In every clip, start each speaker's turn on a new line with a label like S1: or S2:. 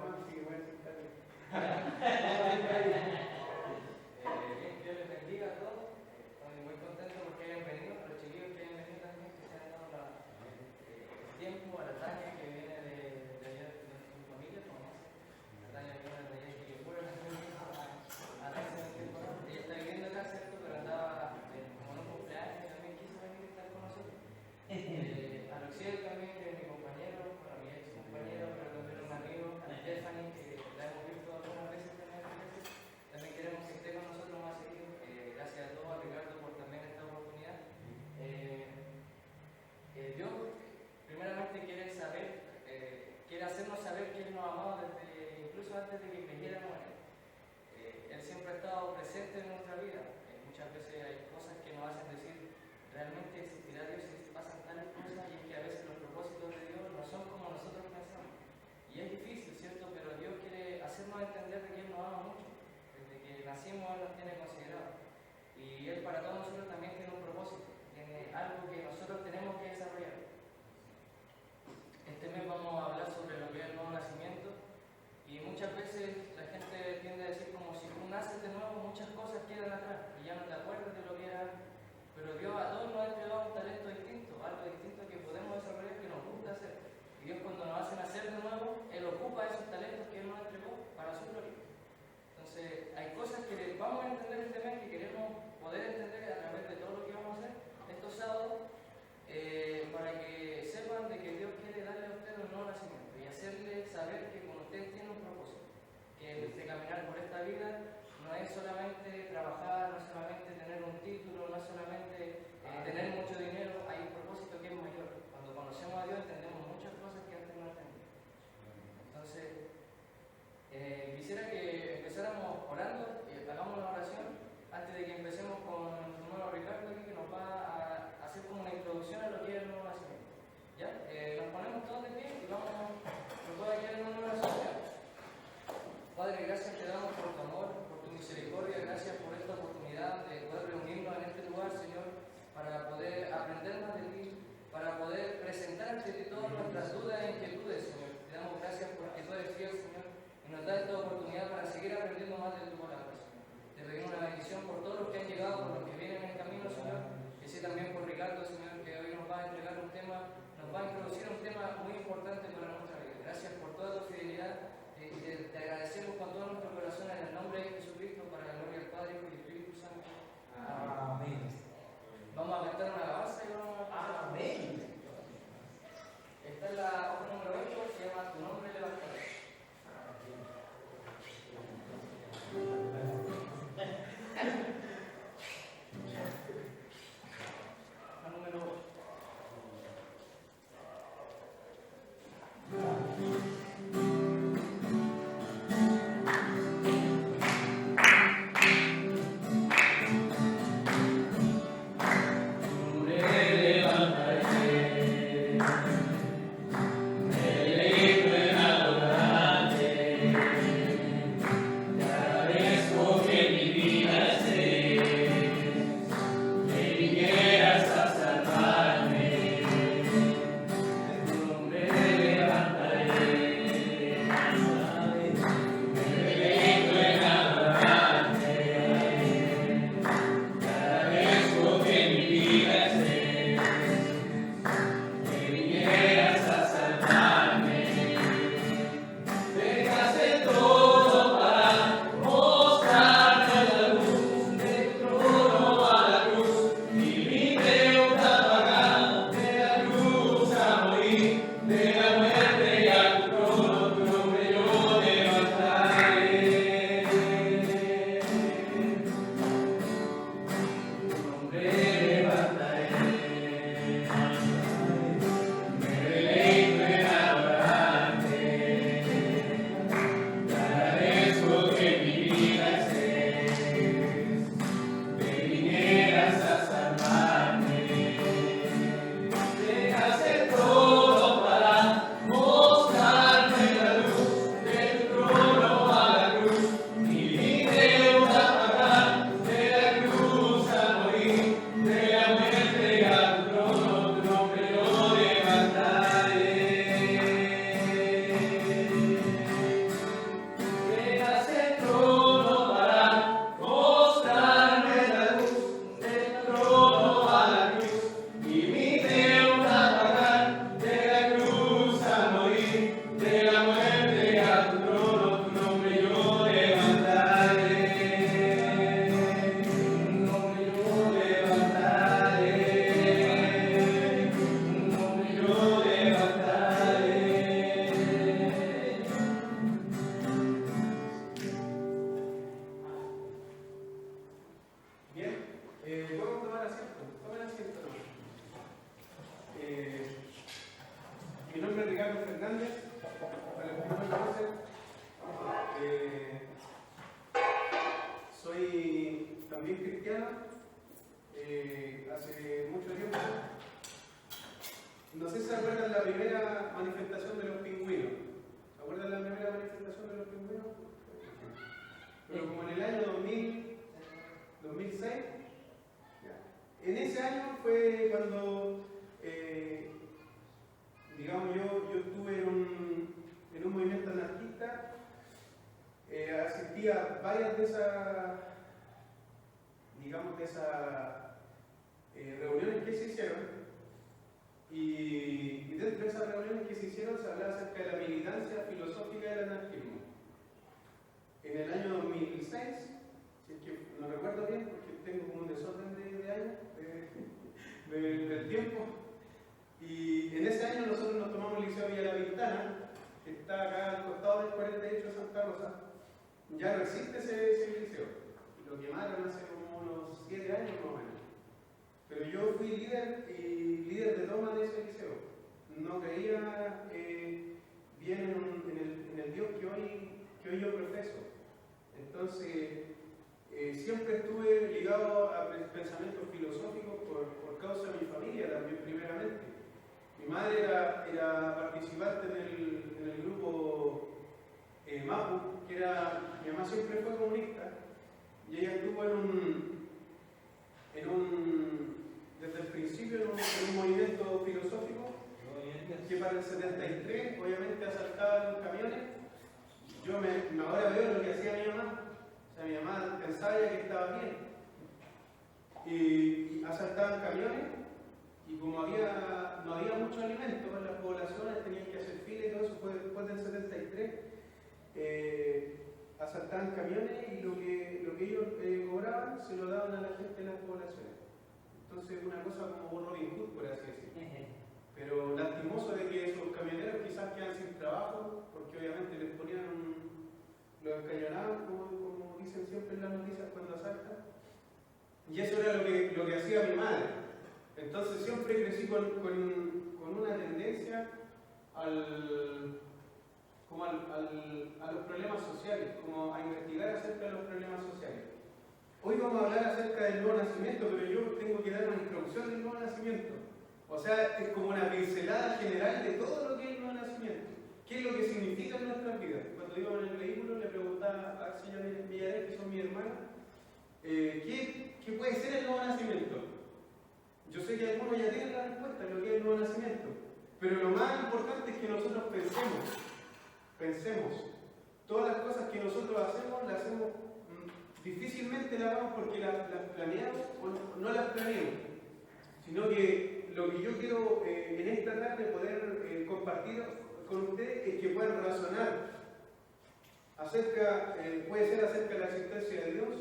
S1: Nancy, igual se está bien.
S2: Dios les bendiga a todos. Estoy muy contento porque hayan venido, a los chiquillos que hayan venido también, que se han dado el tiempo, a la Tania que viene de allá de su familia, como no sé. La Tania viene de allá que fue a darse un tiempo. Ella está viviendo acá, ¿cierto? Pero andaba como en un cumpleaños y también quiso venir a estar con nosotros. A Luciel también, que es mi compañero, bueno, mi ex compañero, pero también un amigo, a Stephanie, que la hemos visto algunas veces también. También queremos que esté con nosotros más seguido. Gracias a todos, a Ricardo por también esta oportunidad. Dios, primeramente, quiere hacernos saber que Él nos amaba desde, incluso antes de que creyéramos en Él. Él siempre ha estado presente en nuestra vida. Muchas veces hay cosas que nos hacen decir, realmente existirá Dios si pasan tales cosas, y es que a veces los propósitos de Dios no son como nosotros pensamos. Y es difícil, ¿cierto? Pero Dios quiere hacernos entender de que Él nos ama mucho. Desde que nacimos Él nos tiene considerado. Y Él para todos nosotros también tiene un propósito, tiene algo que nosotros tenemos que desarrollar. Este mes vamos a hablar sobre lo que es el nuevo nacimiento. Y muchas veces la gente tiende a decir como si tú naces de nuevo, muchas cosas quedan atrás y ya no te acuerdas de lo que era. Pero Dios a todos nos ha entregado un talento distinto, algo distinto que podemos desarrollar, que nos gusta hacer. Y Dios cuando nos hace nacer de nuevo, Él ocupa esos talentos que Él nos entregó para su gloria. Entonces, hay cosas que vamos a entender este mes, que queremos poder entender a través de todo lo que vamos a hacer estos sábados,
S1: varias de esas, digamos, de esas reuniones que se hicieron, y dentro de esas reuniones que se hicieron se hablaba acerca de la militancia filosófica del anarquismo. En el año 2006, si es que no recuerdo bien porque tengo como un desorden de años, del tiempo, y en ese año nosotros nos tomamos el Liceo Villa La Pintana, que está acá al costado del 48 de Santa Rosa. Ya no existe ese liceo, lo quemaron hace como unos 7 años más o menos. Pero yo fui líder de toma de ese liceo. No creía bien en el Dios que hoy yo profeso. Entonces, siempre estuve ligado a pensamientos filosóficos por causa de mi familia también, primeramente. Mi madre era participante en el grupo MAPU, que mi mamá siempre fue comunista, y ella estuvo desde el principio en un movimiento filosófico que para el 73 obviamente asaltaban los camiones. Yo ahora veo lo que hacía mi mamá. O sea, mi mamá pensaba ya que estaba bien. Y asaltaban camiones, y como no había mucho alimento en las poblaciones, tenían que hacer fila y todo eso. Fue después del 73. Asaltaban camiones y lo que ellos cobraban se lo daban a la gente de las poblaciones. Entonces, una cosa como Robin Hood, por así decirlo. Pero lastimoso de que esos camioneros quizás quedan sin trabajo, porque obviamente les ponían los encañonaban, como dicen siempre en las noticias cuando asaltan. Y eso era lo que hacía mi madre. Entonces siempre crecí con una tendencia a los problemas sociales, como a investigar acerca de los problemas sociales. Hoy vamos a hablar acerca del nuevo nacimiento, pero yo tengo que dar una introducción del nuevo nacimiento. O sea, es como una pincelada general de todo lo que es el nuevo nacimiento. ¿Qué es lo que significa en nuestras vidas? Cuando íbamos en el vehículo le preguntaba a Axel y Villarez, que son mi hermana, ¿qué puede ser el nuevo nacimiento? Yo sé que algunos ya tienen la respuesta de lo que es el nuevo nacimiento, pero lo más importante es que nosotros pensemos. Todas las cosas que nosotros hacemos, las hacemos, difícilmente las hagamos porque las planeamos o no las planeamos, sino que lo que yo quiero en esta tarde poder compartir con ustedes es que puedan razonar puede ser acerca de la existencia de Dios,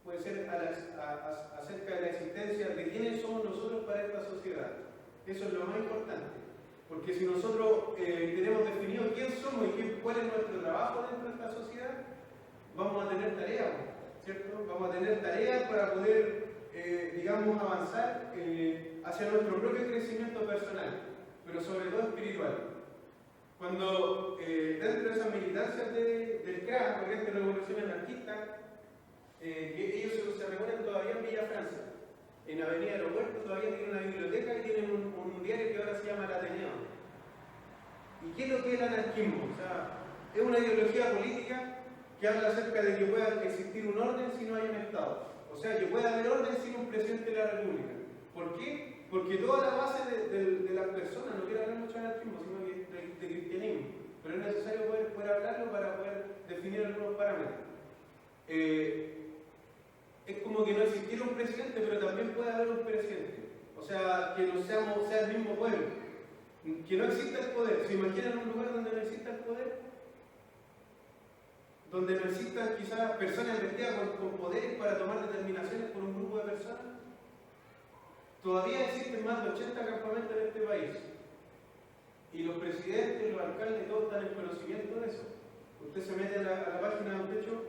S1: puede ser acerca de la existencia de quiénes somos nosotros para esta sociedad. Eso es lo más importante, porque si nosotros tenemos definido quién somos y cuál es nuestro trabajo dentro de esta sociedad, vamos a tener tareas, ¿cierto? Vamos a tener tareas para poder, digamos, avanzar hacia nuestro propio crecimiento personal, pero sobre todo espiritual. Cuando dentro de esas militancias del CRA, Corriente de Revolución Anarquista, que ellos se reúnen todavía en Villa Francia, en Avenida Aeropuerto, todavía tienen una biblioteca y tienen un diario que ahora se llama El Ateneo. ¿Y qué es lo que es el anarquismo? O sea, es una ideología política que habla acerca de que pueda existir un orden si no hay un Estado. O sea, que pueda haber orden sin un presidente de la República. ¿Por qué? Porque toda la base de las personas, no quiero hablar mucho de anarquismo, sino que de cristianismo, pero es necesario poder hablarlo para poder definir algunos parámetros. Es como que no existiera un presidente, pero también puede haber un presidente. O sea, que no sea el mismo pueblo. Que no exista el poder. ¿Se imaginan un lugar donde no exista el poder? Donde no existan quizás personas vestidas con poderes para tomar determinaciones por un grupo de personas. Todavía existen más de 80 campamentos en este país. Y los presidentes, los alcaldes, todos están en conocimiento de eso. Usted se mete a la página de un techo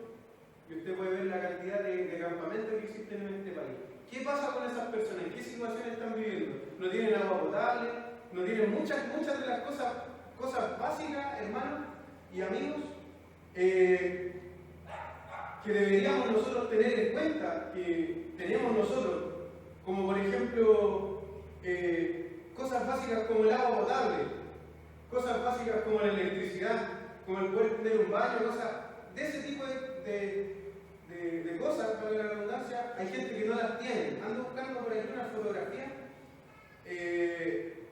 S1: y usted puede ver la cantidad de campamentos que existen en este país. ¿Qué pasa con esas personas? ¿Qué situaciones están viviendo? No tienen agua potable, no tienen muchas de las cosas básicas, hermanos y amigos, que deberíamos nosotros tener en cuenta, que tenemos nosotros, como por ejemplo, cosas básicas como el agua potable, cosas básicas como la electricidad, como el poder tener un baño, cosas de ese tipo de cosas, para la redundancia. Hay gente que no las tiene. Ando buscando por ahí una fotografía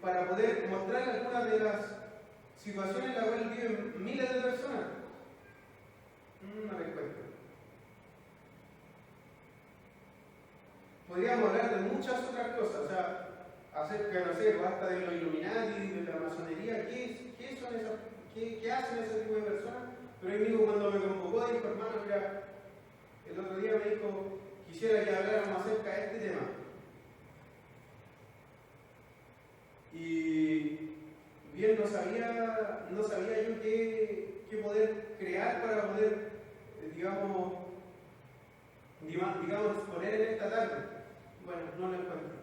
S1: para poder mostrar algunas de las situaciones en las cuales viven miles de personas. No me encuentro. podríamos hablar de muchas otras cosas, o sea, acerca, no sé, basta de los Illuminati, de la masonería, ¿qué son esas, qué hacen ese tipo de personas? Pero el amigo cuando me convocó dijo, hermano, mira, el otro día me dijo, quisiera que habláramos acerca de este tema. Y bien, no sabía yo qué poder crear para poder, digamos, poner en esta tarde. Bueno, no lo encuentro.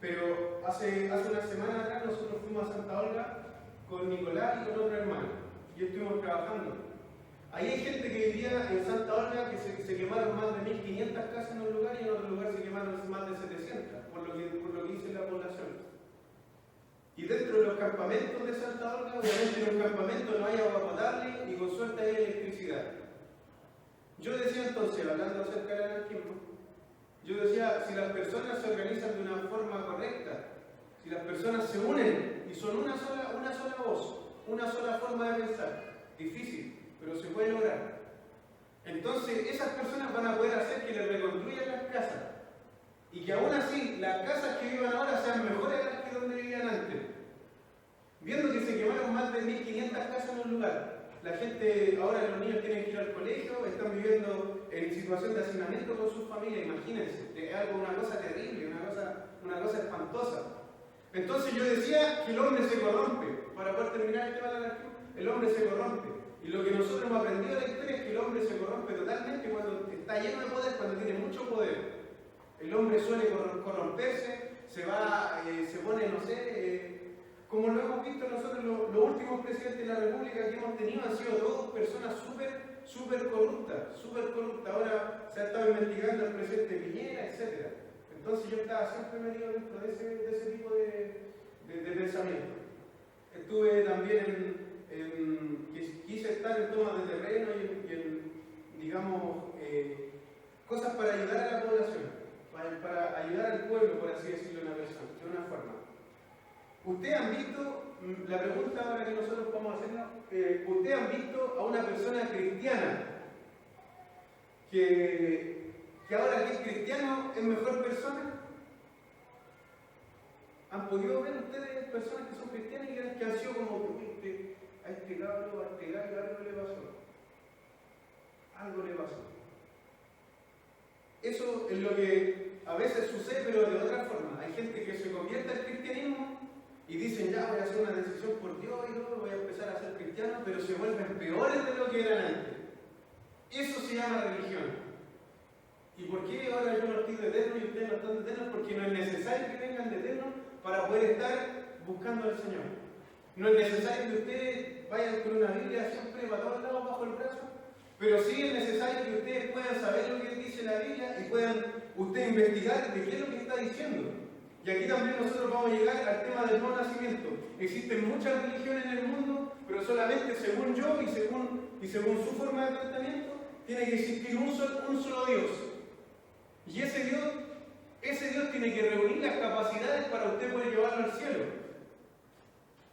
S1: Pero hace una semana atrás nosotros fuimos a Santa Olga con Nicolás y con otro hermano. Y estuvimos trabajando. Ahí hay gente que vivía en Santa Olga que se quemaron más de 1500 casas en un lugar y en otro lugar se quemaron más de 700, por lo que dice la población. Y dentro de los campamentos de Santa Olga, obviamente en un campamento no hay agua potable y con suerte hay electricidad. Yo decía entonces, hablando acerca del anarquismo, yo decía, si las personas se organizan de una forma correcta, si las personas se unen y son una sola voz, una sola forma de pensar, difícil, pero se puede lograr. Entonces esas personas van a poder hacer que les reconstruyan las casas y que aún así las casas que vivan ahora sean mejores que las que donde vivían antes. Viendo que se quemaron más de 1500 casas en un lugar, la gente, ahora los niños tienen que ir al colegio, están viviendo en situación de hacinamiento con sus familias, imagínense, es una cosa terrible, una cosa espantosa. Entonces yo decía que el hombre se corrompe, para poder terminar el tema de la anarquía, el hombre se corrompe. Y lo que nosotros hemos aprendido de la historia es que el hombre se corrompe totalmente cuando está lleno de poder, cuando tiene mucho poder. El hombre suele corromperse, se pone, no sé, como lo hemos visto nosotros, los últimos presidentes de la República que hemos tenido han sido todos personas súper corruptas. Ahora se ha estado investigando al presidente Piñera, etc. Entonces yo estaba siempre metido dentro de ese tipo de pensamiento. Estuve también quise estar en tomas de terreno y en digamos, cosas para ayudar a la población, para ayudar al pueblo, por así decirlo, de una forma. ¿Ustedes han visto, la pregunta ahora que nosotros vamos a hacernos, ¿ustedes han visto a una persona cristiana que ahora que es cristiano es mejor persona? ¿Han podido ver ustedes personas que son cristianas y que han sido como a este cabro algo le pasó? Eso es lo que a veces sucede, pero de otra forma. Hay gente que se convierte al cristianismo y dicen, ya voy a hacer una decisión por Dios y todo, voy a empezar a ser cristiano, pero se vuelven peores de lo que eran antes. Eso se llama religión. ¿Y por qué ahora yo no estoy de eterno y ustedes no están de eterno? Porque no es necesario que vengan de eterno para poder estar buscando al Señor. No es necesario que ustedes vayan con una Biblia siempre para todos lados bajo el brazo, pero sí es necesario que ustedes puedan saber lo que dice la Biblia y puedan ustedes investigar de qué es lo que está diciendo. Y aquí también nosotros vamos a llegar al tema del nuevo nacimiento. Existen muchas religiones en el mundo, pero solamente según yo y según su forma de tratamiento, tiene que existir un solo Dios. Y ese Dios tiene que reunir las capacidades para usted poder llevarlo al cielo.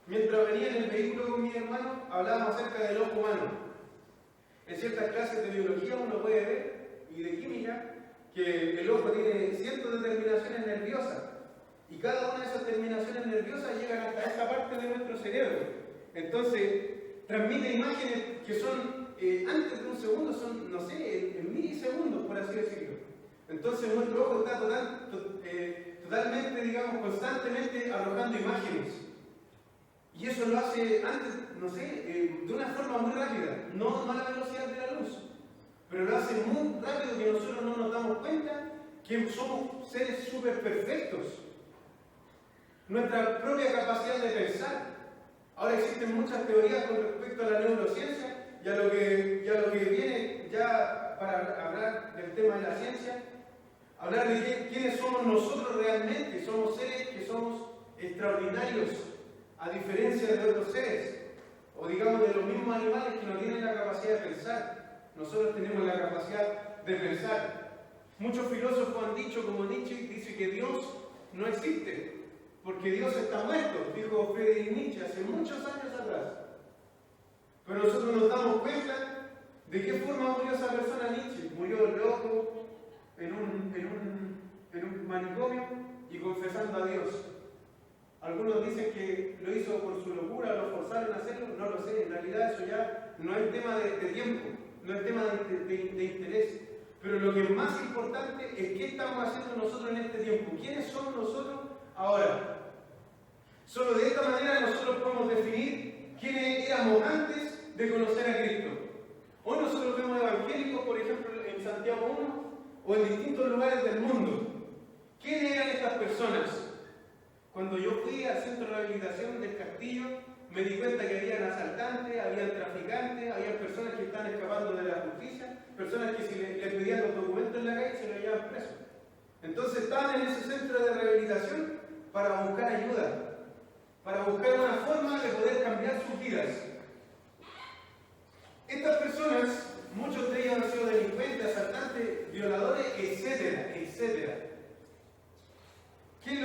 S1: Mientras venía en el vehículo con mi hermano, hablábamos acerca del ojo humano. En ciertas clases de biología uno puede ver, y de química, que el ojo tiene cientos de terminaciones nerviosas. Y cada una de esas terminaciones nerviosas llegan hasta esta parte de nuestro cerebro. Entonces, transmite imágenes que son, antes de un segundo, son, no sé, en milisegundos, por así decirlo. Entonces, nuestro ojo está totalmente, digamos, constantemente arrojando imágenes. Y eso lo hace antes, no sé, de una forma muy rápida, no a la velocidad de la luz, pero lo hace muy rápido que nosotros no nos damos cuenta que somos seres súper perfectos. Nuestra propia capacidad de pensar. Ahora existen muchas teorías con respecto a la neurociencia y a lo que viene ya para hablar del tema de la ciencia, hablar de quiénes somos nosotros realmente. Somos seres que somos extraordinarios, a diferencia de otros seres, o digamos de los mismos animales que no tienen la capacidad de pensar. Nosotros tenemos la capacidad de pensar. Muchos filósofos han dicho, como Nietzsche, dice que Dios no existe, porque Dios está muerto, dijo Friedrich Nietzsche hace muchos años atrás. Pero nosotros nos damos cuenta ¿De qué forma murió esa persona? Nietzsche murió loco en un manicomio y confesando a Dios. Algunos dicen que lo hizo por su locura, lo forzaron a hacerlo, no lo sé, en realidad eso ya no es tema de tiempo, no es tema de interés. Pero lo que es más importante es qué estamos haciendo nosotros en este tiempo. ¿Quiénes somos nosotros ahora? Solo de esta manera nosotros podemos definir quiénes éramos antes de conocer a Cristo. Hoy nosotros vemos evangélicos, por ejemplo, en Santiago 1 o en distintos lugares del mundo. ¿Quiénes eran estas personas? Cuando yo fui al centro de rehabilitación del Castillo, me di cuenta que habían asaltantes, habían traficantes, había personas que están escapando de la justicia, personas que si les pedían los documentos en la calle se los llevaban presos. Entonces estaban en ese centro de rehabilitación para buscar ayuda, para buscar una forma de poder cambiar sus vidas. Estas personas, muchos de ellos han sido delincuentes, asaltantes, violadores, etcétera, etcétera. ¿Qué es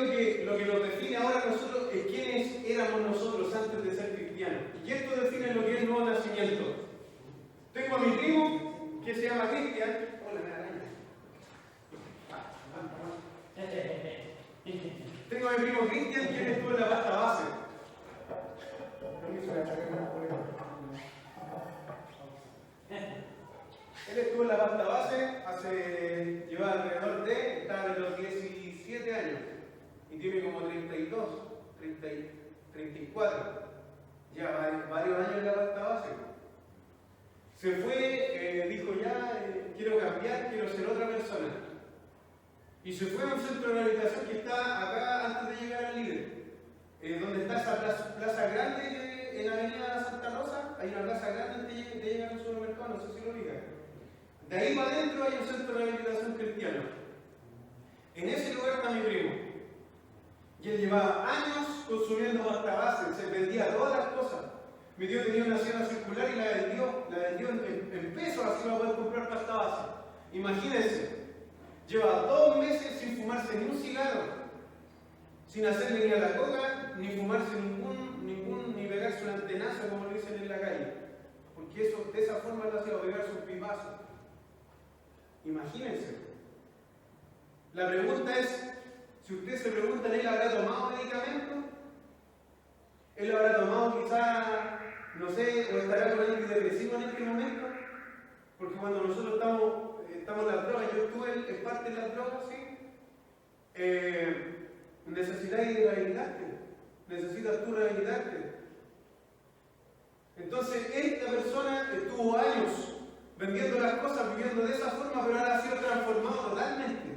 S1: lo que nos define ahora a nosotros? Es quiénes éramos nosotros antes de ser cristianos. Y esto define lo que es el nuevo nacimiento. Tengo a mi primo, que se llama Cristian. Hola, me araña. Tengo a mi primo Cristian, quien estuvo en la pasta base. Él estuvo en la pasta base lleva alrededor estaba de los 17 años. Y tiene como 32, 34. Ya varios años en la pasta base. Se fue, dijo ya, quiero cambiar, quiero ser otra persona. Y se fue a un centro de rehabilitación que está acá antes de llegar al líder. Donde está esa plaza grande en la avenida Santa Rosa, hay una plaza grande antes de llegar a un supermercado, no sé si lo ubican. De ahí para adentro hay un centro de rehabilitación cristiano. En ese lugar está mi primo. Y él llevaba años consumiendo pasta base, se vendía todas las cosas. Mi tío tenía una sierra circular y la vendió en pesos, así va a poder comprar pasta base. Imagínense, lleva 2 meses sin fumarse ni un cigarro, sin hacerle ni a la coca, ni fumarse ni pegarse un antenazo como lo dicen en la calle. Porque eso, de esa forma lo hacía, pegarse un pipazo. Imagínense. La pregunta es, si usted se pregunta, ¿él habrá tomado medicamentos? ¿Él habrá tomado quizá, no sé, o estará con antidepresivo en este momento? Porque cuando nosotros estamos en las drogas, yo estuve en parte de las drogas, ¿sí? Necesitáis rehabilitarte. Necesitas tú rehabilitarte. Entonces, esta persona estuvo años vendiendo las cosas, viviendo de esa forma, pero ahora ha sido transformado totalmente.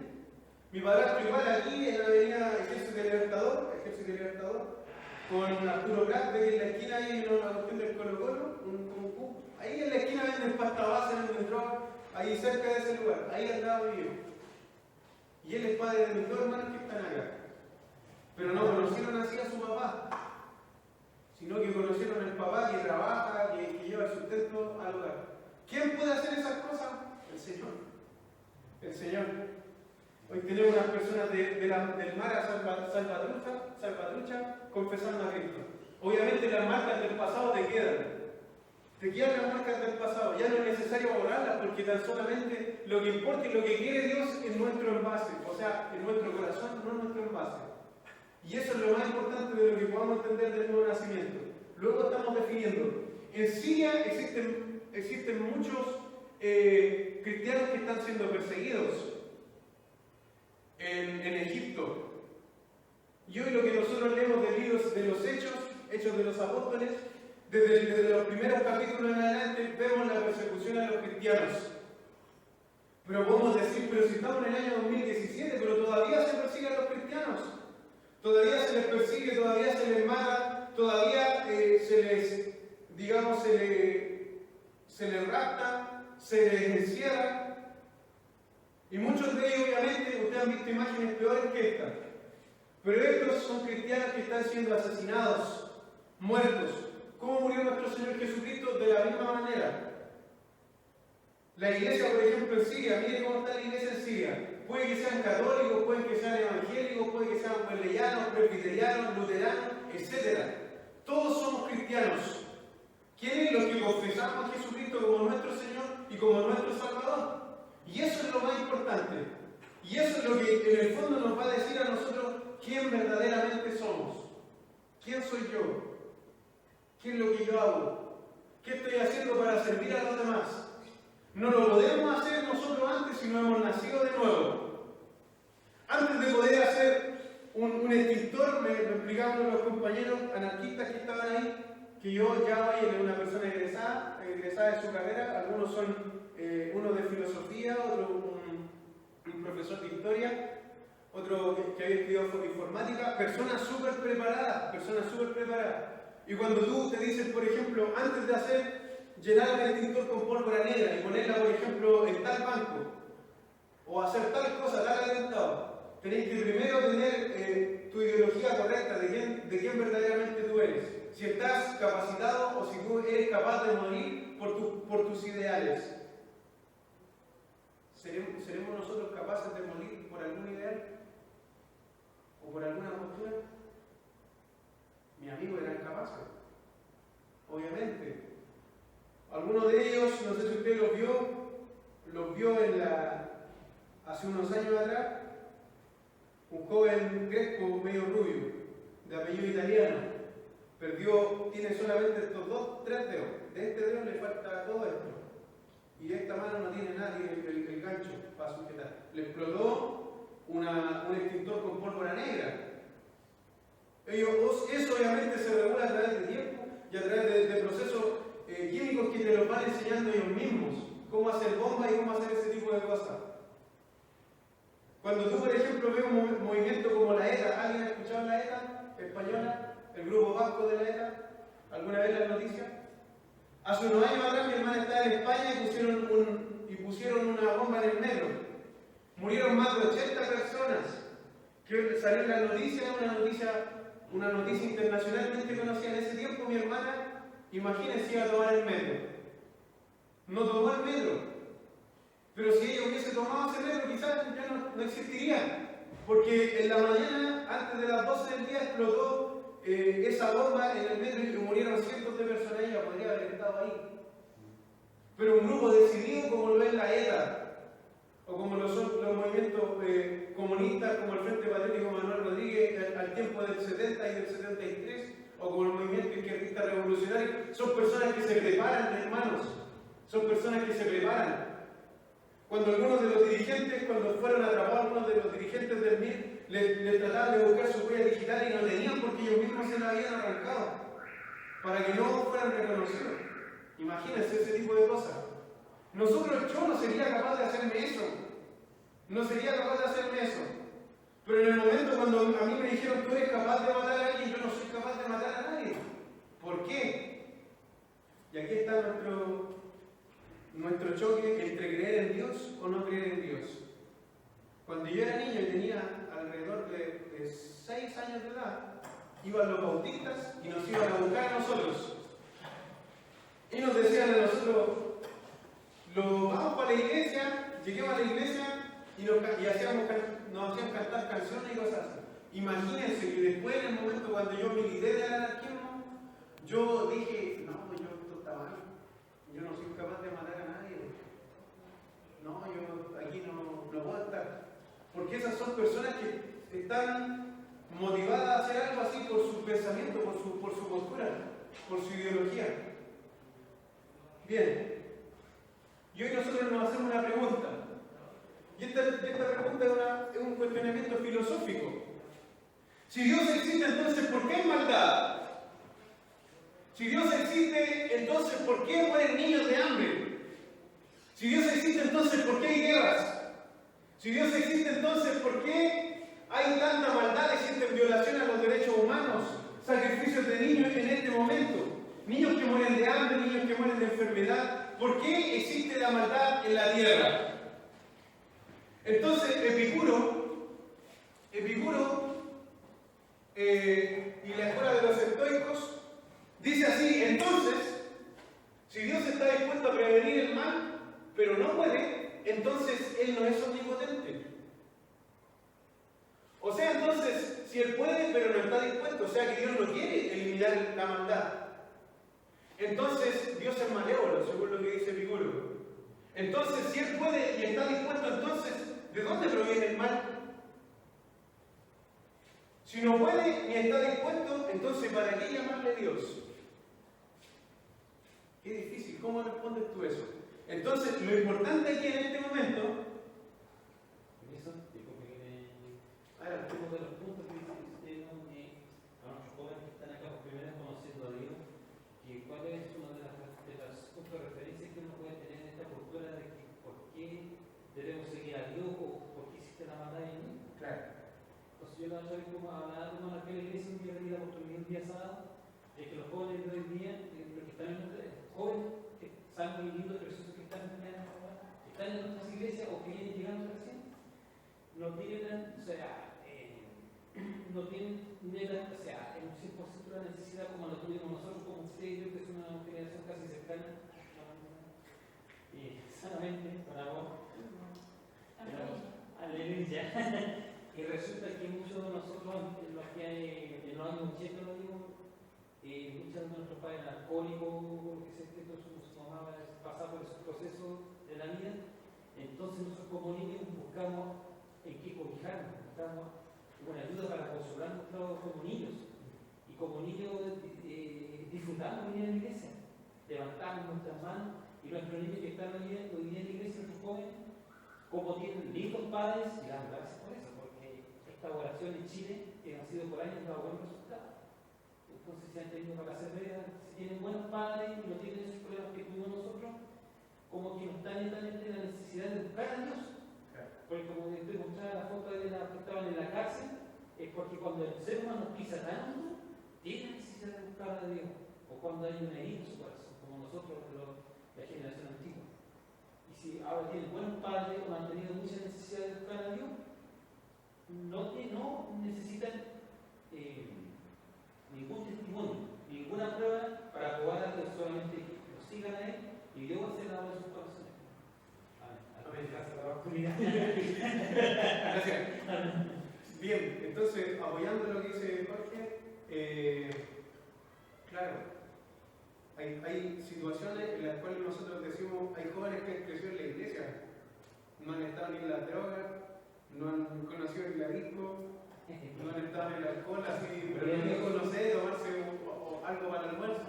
S1: Mi padrastro igual aquí en la avenida Ejército Libertador, con Arturo Prat, ve que en la esquina hay una cuestión del Colo-Colo, ahí en la esquina venden pasta base, venden droga, ahí cerca de ese lugar, ahí al lado mío. Y él es padre de mis 2 hermanos que están acá. Pero no conocieron así a su papá, sino que conocieron al papá que trabaja, que lleva el sustento al hogar. ¿Quién puede hacer esas cosas? El Señor. El Señor. Hoy tenemos unas personas del mar a Salvatrucha confesando a Cristo. Obviamente las marcas del pasado te quedan. Te quedan las marcas del pasado. Ya no es necesario borrarlas porque tan solamente lo que importa y lo que quiere Dios es nuestro envase. O sea, en nuestro corazón, no en nuestro envase. Y eso es lo más importante de lo que podamos entender del nuevo nacimiento. Luego estamos definiendo. En Siria existen muchos cristianos que están siendo perseguidos. En Egipto. Y hoy lo que nosotros leemos de libros de los Hechos de los Apóstoles, desde los primeros capítulos en adelante, vemos la persecución a los cristianos. Pero podemos decir, pero si estamos en el año 2017, pero todavía se persigue a los cristianos. Todavía se les persigue, todavía se les mata, todavía se les rapta, se les encierra. Y muchos de ellos, obviamente, ustedes han visto imágenes peores que esta. Pero estos son cristianos que están siendo asesinados, muertos. ¿Cómo murió nuestro Señor Jesucristo? De la misma manera. La iglesia, por ejemplo, en Siria, miren cómo está la iglesia en Siria. Puede que sean católicos, puede que sean evangélicos, puede que sean wesleyanos, presbiterianos, luteranos, etc. Todos somos cristianos. ¿Quiénes? Los que confesamos a Jesucristo como nuestro Señor y como nuestro Salvador. Y eso es lo más importante. Y eso es lo que en el fondo nos va a decir a nosotros quién verdaderamente somos. ¿Quién soy yo? ¿Qué es lo que yo hago? ¿Qué estoy haciendo para servir a los demás? No lo podemos hacer nosotros antes si no hemos nacido de nuevo. Antes de poder hacer un extintor, me explicaban los compañeros anarquistas que estaban ahí, que yo ya hoy era una persona egresada de su carrera, algunos son uno de filosofía, otro un profesor de historia, otro que había estudiado informática, personas súper preparadas. Y cuando tú te dices, por ejemplo, antes de llenar el extintor con pólvora negra y ponerla, por ejemplo, en tal banco, o hacer tal cosa, tal atentado, tenés que primero tener tu ideología correcta de quién verdaderamente tú eres. Si estás capacitado o si tú eres capaz de morir por tus ideales. ¿Seremos nosotros capaces de morir por algún ideal? ¿O por alguna postura? Mis amigos eran capaces, obviamente. Algunos de ellos, no sé si usted los vio hace unos años atrás, un joven crespo, medio rubio, de apellido italiano, tiene solamente estos 3 dedos. De este dedo le falta todo esto. Y esta mano no tiene nada, tiene el gancho para sujetar. Le explotó un extintor con pólvora negra. Eso obviamente se regula a través del tiempo y a través de procesos químicos que te los van enseñando ellos mismos. Cómo hacer bombas y cómo hacer ese tipo de cosas. Cuando tú, por ejemplo, ves un movimiento como la ETA, ¿alguien ha escuchado la ETA española? El grupo vasco de la ETA. ¿Alguna vez la noticia? Hace unos años atrás mi hermana estaba en España y pusieron una bomba en el metro. Murieron más de 80 personas. Que salió en la noticia, una noticia internacionalmente conocida. En ese tiempo mi hermana, imagínense, iba a tomar el metro. No tomó el metro. Pero si ella hubiese tomado ese metro, quizás ya no existiría. Porque en la mañana, antes de las 12 del día, explotó esa bomba en el metro y murieron cientos de personas. Ella podría haber estado ahí. Pero un grupo decidido, como lo es la ETA, o como lo son los movimientos comunistas, como el Frente Patriótico Manuel Rodríguez al tiempo del 70 y del 73, o como el movimiento izquierdista revolucionario, son personas que se preparan, hermanos. Son personas que se preparan. Cuando algunos de los dirigentes, cuando fueron atrapados algunos de los dirigentes del MIR, les trataban de buscar su huella digital y no tenían porque ellos mismos se la habían arrancado para que no fueran reconocidos. Imagínense ese tipo de cosas. Yo no sería capaz de hacerme eso. No sería capaz de hacerme eso. Pero en el momento cuando a mí me dijeron tú eres capaz de matar a alguien, yo no soy capaz de matar a nadie. ¿Por qué? Y aquí está nuestro choque entre creer en Dios o no creer en Dios. Cuando yo era niño y tenía alrededor de 6 años de edad, iban los bautistas y nos iban a buscar a nosotros. Y nos decían a nosotros, vamos para la iglesia, lleguemos a la iglesia y nos hacían cantar canciones y cosas así. Imagínense que después, en el momento cuando yo milité del anarquismo, yo dije, no, esto está mal. Yo no soy capaz de matar a nadie. No, yo aquí no puedo estar. Porque esas son personas que están motivadas a hacer algo así por su pensamiento, por su postura, por su ideología. Bien. Y hoy nosotros nos hacemos una pregunta. Y esta pregunta es un cuestionamiento filosófico. Si Dios existe, entonces ¿por qué hay maldad? Si Dios existe, entonces ¿por qué mueren niños de hambre? Si Dios existe, entonces ¿por qué hay guerras? Si Dios existe, entonces ¿por qué hay tanta maldad? Existen violaciones a los derechos humanos, sacrificios de niños en este momento, niños que mueren de hambre, niños que mueren de enfermedad. ¿Por qué existe la maldad en la tierra? Entonces Epicuro y la escuela de los estoicos dice así: entonces, si Dios está dispuesto a prevenir el mal, pero no puede, entonces Él no es omnipotente. O sea, entonces, si Él puede, pero no está dispuesto, o sea que Dios no quiere eliminar la maldad. Entonces, Dios es malévolo, según lo que dice Epicuro. Entonces, si Él puede y está dispuesto, entonces, ¿de dónde proviene el mal? Si no puede ni está dispuesto, entonces ¿para qué llamarle Dios? Qué difícil, ¿cómo respondes tú eso? Entonces, lo importante aquí en este momento...
S3: Ahora, uno de los puntos que dice usted, ¿no? A nuestros jóvenes que están acá por primera vez conociendo a Dios, que cuál es uno de los puntos de referencia que uno puede tener en esta cultura de que por qué debemos seguir a Dios o por qué existe la maldad en mí.
S1: Claro.
S3: Entonces yo la otra vez como hablaba con una iglesia un día de la oportunidad un día sábado, de que los jóvenes de hoy día, los que están en nuestra jóvenes, que saben muy lindo, preciosos que están en nuestras iglesias o que vienen llegando recién, no tienen, o sea, no tienen, o sea, en un 100% la necesidad como lo tuvimos nosotros, como usted y yo, que es una generación casi cercana, y sanamente, con amor, aleluya. Y resulta que muchos de nosotros, en los años 80, lo digo, muchos de nuestros padres eran alcohólicos, que su mamá pasaba por esos procesos de la vida. Entonces nosotros como niños buscamos en qué cobijarnos, buscamos una ayuda para consolarnos como niños. Y como niños disfrutamos venir a la iglesia, levantamos nuestras manos y nuestros niños que están hoy día en la iglesia, nuestros jóvenes, como tienen lindos padres, y dan gracias por eso, porque esta oración en Chile, que ha sido por años, ha dado buenos resultados. Entonces, si han tenido para hacer veras, si tienen buenos padres y no tienen esos problemas que tuvimos nosotros, como que no están netamente en la necesidad de buscar a Dios. Porque como te mostraba la foto de la que estaban en la cárcel, es porque cuando el ser humano pisa tanto, tiene necesidad de buscar a Dios. O cuando hay un herido en su corazón, como nosotros, la generación antigua. Y si ahora tienen buenos padres o han tenido mucha necesidad de buscar a Dios, no necesitan ningún testimonio, ninguna prueba para probar a Dios, solamente que lo sigan a Él y Dios va a hacer la obra de sus corazones.
S1: Gracias. Bien, entonces, apoyando lo que dice Jorge, claro, hay situaciones en las cuales nosotros decimos, hay jóvenes que han crecido en la iglesia, no han estado ni en la droga, no han conocido el disco, no han estado en el alcohol, así, pero no conocer, tomarse algo para el almuerzo,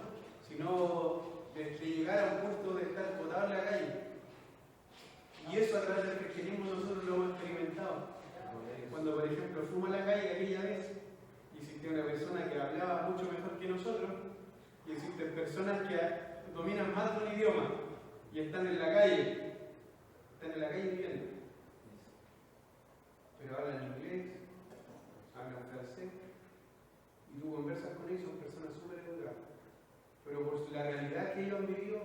S1: sino de llegar a un punto de estar potable a la calle. Y eso a través del cristianismo nosotros lo hemos experimentado. Cuando, por ejemplo, fuimos a la calle aquella vez, y existía una persona que hablaba mucho mejor que nosotros, y existen personas que dominan más de un idioma, y están en la calle viviendo. Pero hablan inglés, hablan francés, y tú conversas con ellos, son personas súper educadas. Pero por la realidad que ellos han vivido,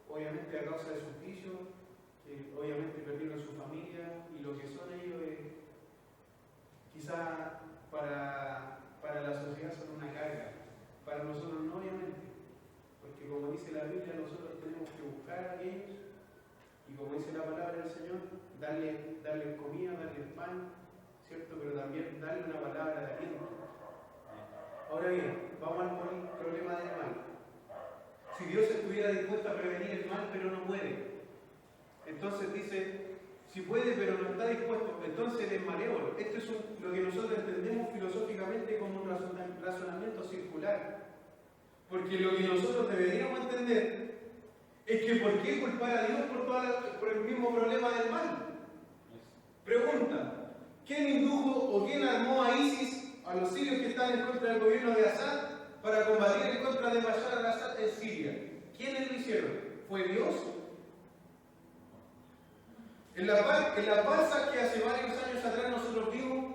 S1: obviamente a causa de sus vicios, obviamente perdieron su familia, y lo que son ellos quizá para la sociedad son una carga, para nosotros no, obviamente, porque como dice la Biblia, nosotros tenemos que buscar a aquellos, y como dice la palabra del Señor, darles comida, darles pan, ¿cierto? Pero también darle una palabra de aliento. Ahora bien, vamos al problema del mal. Si Dios estuviera dispuesto a prevenir el mal, pero no puede, entonces dice, si puede pero no está dispuesto, entonces es malévolo. Esto es lo que nosotros entendemos filosóficamente como un razonamiento circular. Porque lo que nosotros deberíamos entender es que ¿por qué culpar a Dios por el mismo problema del mal? Pregunta, ¿quién indujo o quién armó a ISIS, a los sirios que están en contra del gobierno de Assad, para combatir en contra de Bashar al-Assad en Siria? ¿Quiénes lo hicieron? ¿Fue Dios? En la balsa que hace varios años atrás nosotros vimos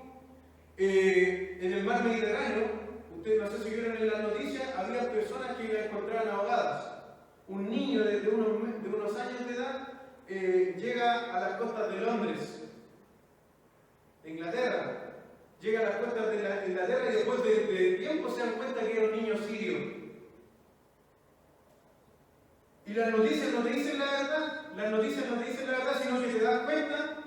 S1: en el mar Mediterráneo, ustedes no sé si vieron en las noticias, había personas que la encontraban ahogadas. Un niño de unos años de edad llega a las costas de Londres, de Inglaterra. Llega a las costas de Inglaterra y después de tiempo se dan cuenta que era un niño sirio. Y las noticias no te dicen la verdad, sino que te das cuenta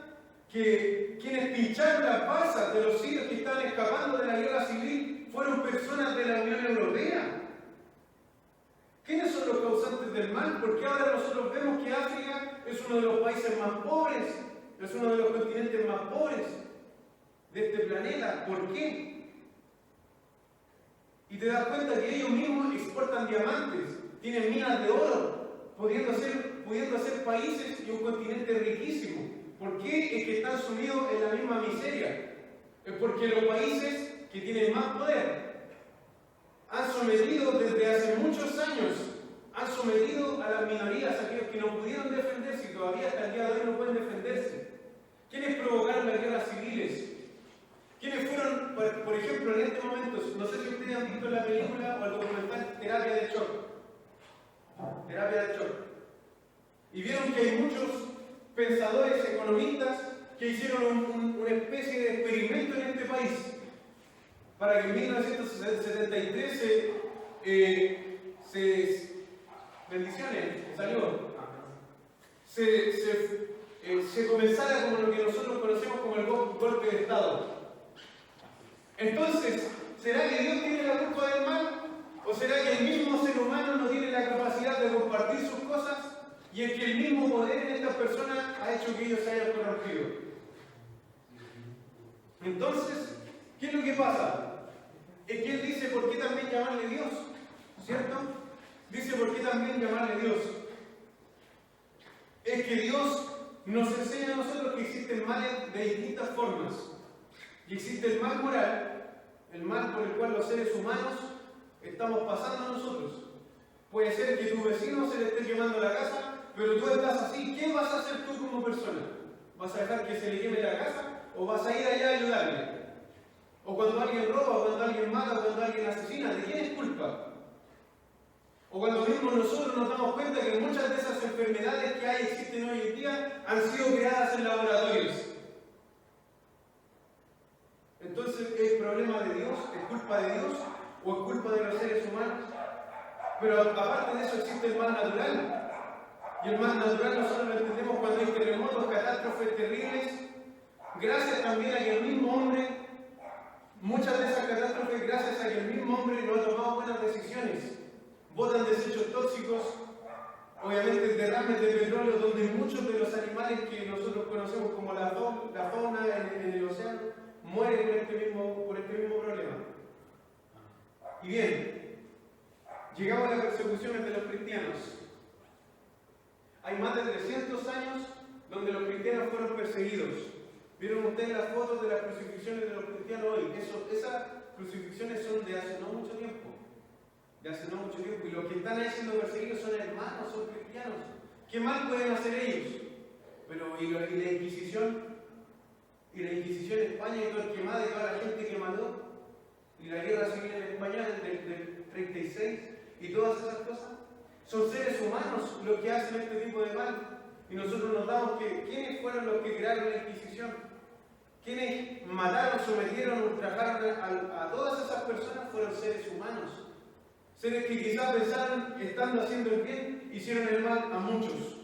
S1: que quienes pincharon las balsas de los sirios que estaban escapando de la guerra civil fueron personas de la Unión Europea. ¿Quiénes son son los causantes del mal? ¿Por qué ahora nosotros vemos que África es uno de los países más pobres? Es uno de los continentes más pobres de este planeta. ¿Por qué? Y te das cuenta que ellos mismos exportan diamantes, tienen minas de oro, pudiendo ser países y un continente riquísimo. ¿Por qué? Es que están sumidos en la misma miseria. Es porque los países que tienen más poder han sometido desde hace muchos años, han sometido a las minorías, a aquellos que no pudieron defenderse y todavía hasta el día de hoy no pueden defenderse. ¿Quiénes provocaron las guerras civiles? ¿Quiénes fueron, por ejemplo, en este momento, no sé si ustedes han visto la película o el documental Terapia de Shock? Terapia de Shock. Y vieron que hay muchos pensadores, economistas, que hicieron una especie de experimento en este país para que en 1973 se comenzara como lo que nosotros conocemos como el golpe de Estado. Entonces, ¿será que Dios tiene la culpa del mal? ¿O será que el mismo ser humano no tiene la capacidad de compartir sus cosas? Y es que el mismo poder en estas personas ha hecho que ellos se hayan corrompido. Entonces, ¿qué es lo que pasa? Es que él dice, ¿por qué también llamarle Dios? ¿Cierto? Dice, ¿por qué también llamarle Dios? Es que Dios nos enseña a nosotros que existen males de distintas formas. Y existe el mal moral, el mal por el cual los seres humanos estamos pasando nosotros. Puede ser que tu vecino se le esté quemando la casa, pero tú estás así. ¿Qué vas a hacer tú como persona? ¿Vas a dejar que se le queme la casa o vas a ir allá a ayudarle? O cuando alguien roba, o cuando alguien mata, o cuando alguien asesina, ¿de quién es culpa? O cuando mismo nosotros nos damos cuenta que muchas de esas enfermedades que hay existen hoy en día han sido creadas en laboratorios. Entonces, ¿es problema de Dios? ¿Es culpa de Dios? ¿O es culpa de los seres humanos? Pero aparte de eso existe el mal natural. Y el mal natural nosotros lo entendemos cuando hay terremotos, catástrofes terribles. Gracias también a que el mismo hombre, muchas de esas catástrofes, gracias a que el mismo hombre no ha tomado buenas decisiones. Botan desechos tóxicos, obviamente derrames de petróleo, donde muchos de los animales que nosotros conocemos como la fauna en el océano mueren por este mismo problema. Y bien, llegamos a las persecuciones de los cristianos. Hay más de 300 años donde los cristianos fueron perseguidos. ¿Vieron ustedes las fotos de las crucifixiones de los cristianos hoy? Esas crucifixiones son de hace no mucho tiempo. Y los que están ahí siendo perseguidos son hermanos, son cristianos. ¿Qué mal pueden hacer ellos? Pero y la Inquisición en España y todo el quemado y toda la gente que mató, y la guerra civil en España del 36 y todas esas cosas, son seres humanos los que hacen este tipo de mal. Y nosotros notamos que ¿quiénes fueron los que crearon la Inquisición? ¿Quiénes mataron, sometieron, ultrajaron a todas esas personas? Fueron seres humanos. Seres que quizás pensaron, estando haciendo el bien, hicieron el mal a muchos.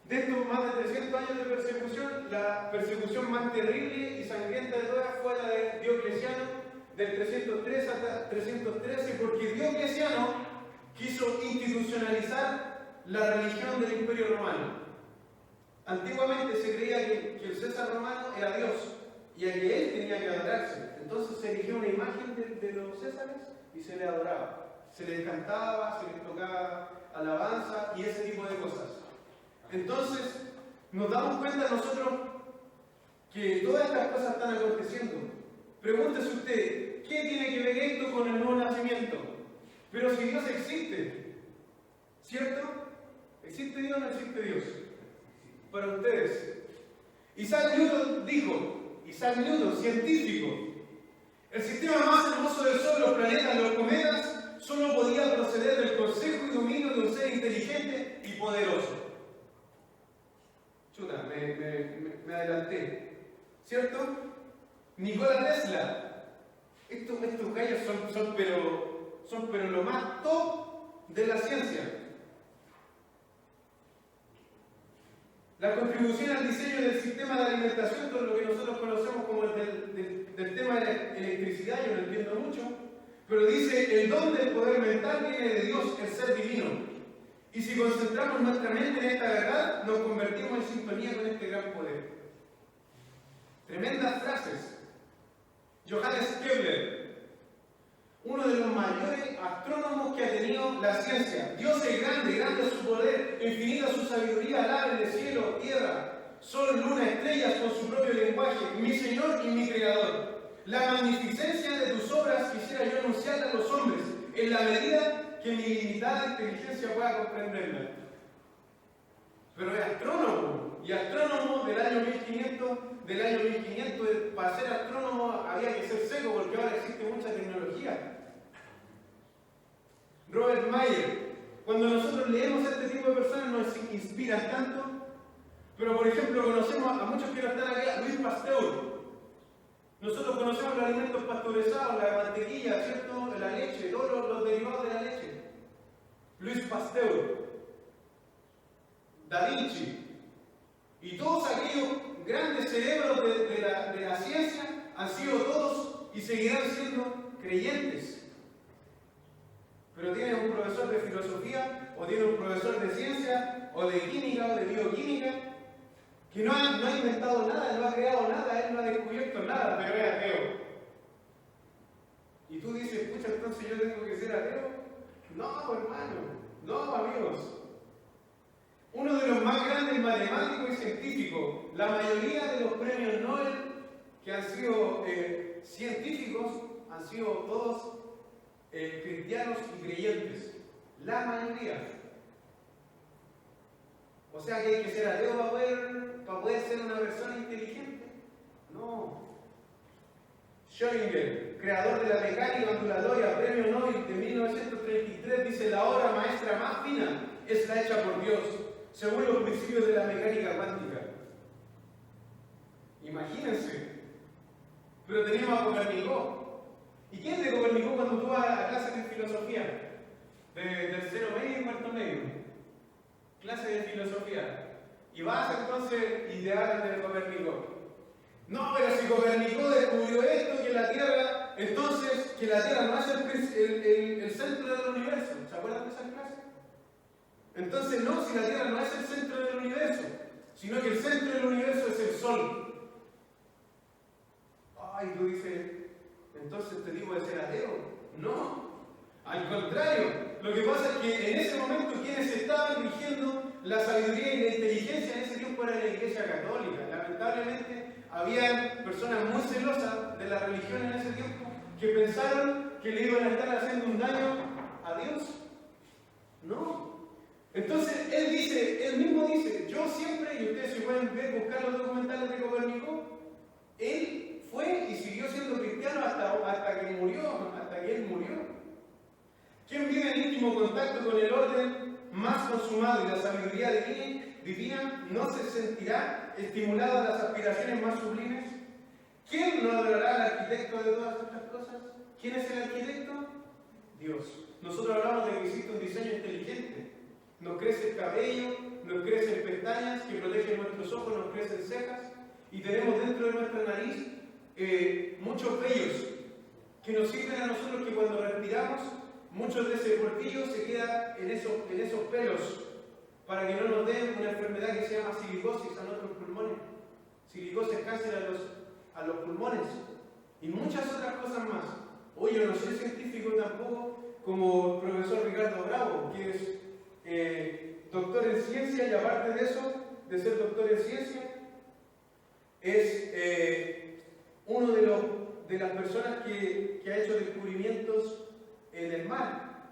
S1: De estos más de 300 años de persecución, la persecución más terrible y sangrienta de todas fue la de Diocleciano, del 303 hasta 313, porque Diocleciano quiso institucionalizar la religión del Imperio Romano. Antiguamente se creía que el César romano era Dios y a que él tenía que adorarse. Entonces se erigió una imagen de los Césares y se le adoraba. Se les cantaba, se les tocaba alabanza y ese tipo de cosas. Entonces nos damos cuenta nosotros que todas estas cosas están aconteciendo. Pregúntese usted, ¿qué tiene que ver esto con el nuevo nacimiento? Pero si Dios existe, ¿cierto? ¿Existe Dios o no existe Dios? Para ustedes. Isaac Newton dijo, científico, el sistema más hermoso del Sol, los planetas, los cometas, solo podía proceder del consejo y dominio de un ser inteligente y poderoso. Chuta, me adelanté. ¿Cierto? Nikola Tesla. Estos gallos son pero lo más top de la ciencia. La contribución al diseño del sistema de alimentación, todo lo que nosotros conocemos como el del tema de la electricidad, yo no entiendo mucho, pero dice, el don del poder mental viene de Dios, el ser divino. Y si concentramos nuestra mente en esta verdad, nos convertimos en sintonía con este gran poder. Tremendas frases. Johannes Kepler, uno de los mayores astrónomos que ha tenido la ciencia. Dios es grande, grande es su poder, infinita su sabiduría, alaben el cielo, tierra, sol, luna, estrellas con su propio lenguaje, mi Señor y mi Creador. La magnificencia de tus obras quisiera yo anunciarla a los hombres, en la medida que mi limitada inteligencia pueda comprenderla. Pero es astrónomo, y astrónomo del año 1500, para ser astrónomo había que ser seco porque ahora existe mucha tecnología. Robert Mayer, cuando nosotros leemos a este tipo de personas nos inspiran tanto, pero por ejemplo conocemos a muchos que no están acá, Louis Pasteur. Nosotros conocemos los alimentos pasteurizados, la mantequilla, ¿cierto? La leche, todos los derivados de la leche. Louis Pasteur, Da Vinci, y todos aquellos grandes cerebros de la ciencia han sido todos y seguirán siendo creyentes. Pero tienen un profesor de filosofía, o tienen un profesor de ciencia, o de química, o de bioquímica, que no ha inventado nada, no ha creado nada, él no ha descubierto nada, pero es ateo. Y tú dices, escucha, entonces yo tengo que ser ateo. No, hermano, no, amigos. Uno de los más grandes matemáticos y científicos, la mayoría de los premios Nobel que han sido científicos han sido todos cristianos y creyentes. La mayoría. O sea que hay que ser ateo para poder ser una persona inteligente. No. Schrödinger, creador de la mecánica ondulatoria, premio Nobel de 1933, dice: la obra maestra más fina es la hecha por Dios, según los principios de la mecánica cuántica. Imagínense. Pero teníamos a Copernicó. ¿Y quién es de Copernicó cuando tú vas a clases de filosofía? De tercero medio y cuarto medio. Clase de filosofía. Y vas entonces y te hablan de Copernicó. No, pero si Copernicó descubrió esto, que la Tierra, entonces que la Tierra no es el centro del universo. ¿Se acuerdan de esa clase? Entonces no, si la Tierra no es el centro del universo, sino que el centro del universo es el Sol. Ay, tú dices, entonces este tipo de ser ateo. No, al contrario, lo que pasa es que en ese momento quienes estaban dirigiendo la sabiduría y la inteligencia en ese tiempo era la Iglesia Católica. Lamentablemente, había personas muy celosas de la religión en ese tiempo que pensaron que le iban a estar haciendo un daño a Dios. No. Entonces, él mismo dice, yo siempre, y ustedes se pueden ver, buscar los documentales de Copernicó, él fue y siguió siendo cristiano hasta que él murió. Quien vive en íntimo contacto con el orden más consumado y la sabiduría divina no se sentirá estimulado a las aspiraciones más sublimes. ¿Quién no adorará al arquitecto de todas estas cosas? ¿Quién es el arquitecto? Dios. Nosotros hablamos de que existe un diseño inteligente. Nos crece el cabello, nos crecen pestañas que protegen nuestros ojos, nos crecen cejas y tenemos dentro de nuestra nariz muchos vellos que nos sirven a nosotros, que cuando respiramos muchos de ese polvillo se queda en esos pelos para que no nos den una enfermedad que se llama silicosis a nuestros pulmones. Silicosis, cáncer a los pulmones y muchas otras cosas más. Hoy yo no soy científico tampoco como el profesor Ricardo Bravo, que es doctor en ciencia, y aparte de eso, de ser doctor en ciencia, es uno de las personas que ha hecho descubrimientos en el mar.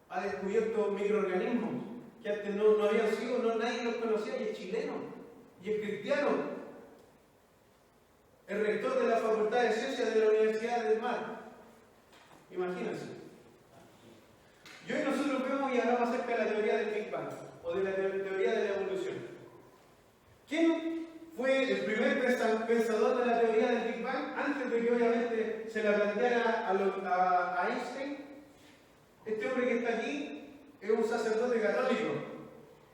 S1: Ha descubierto microorganismos que antes no habían sido, nadie los conocía, y es chileno, y es cristiano. El rector de la Facultad de Ciencias de la Universidad del Mar. Imagínense. Y hoy nosotros vemos y hablamos acerca de la teoría del Big Bang, o de la teoría de la evolución. ¿Quién fue el primer pensador de la teoría del Big Bang? Antes de que obviamente se la planteara a Einstein. Este hombre que está aquí es un sacerdote católico.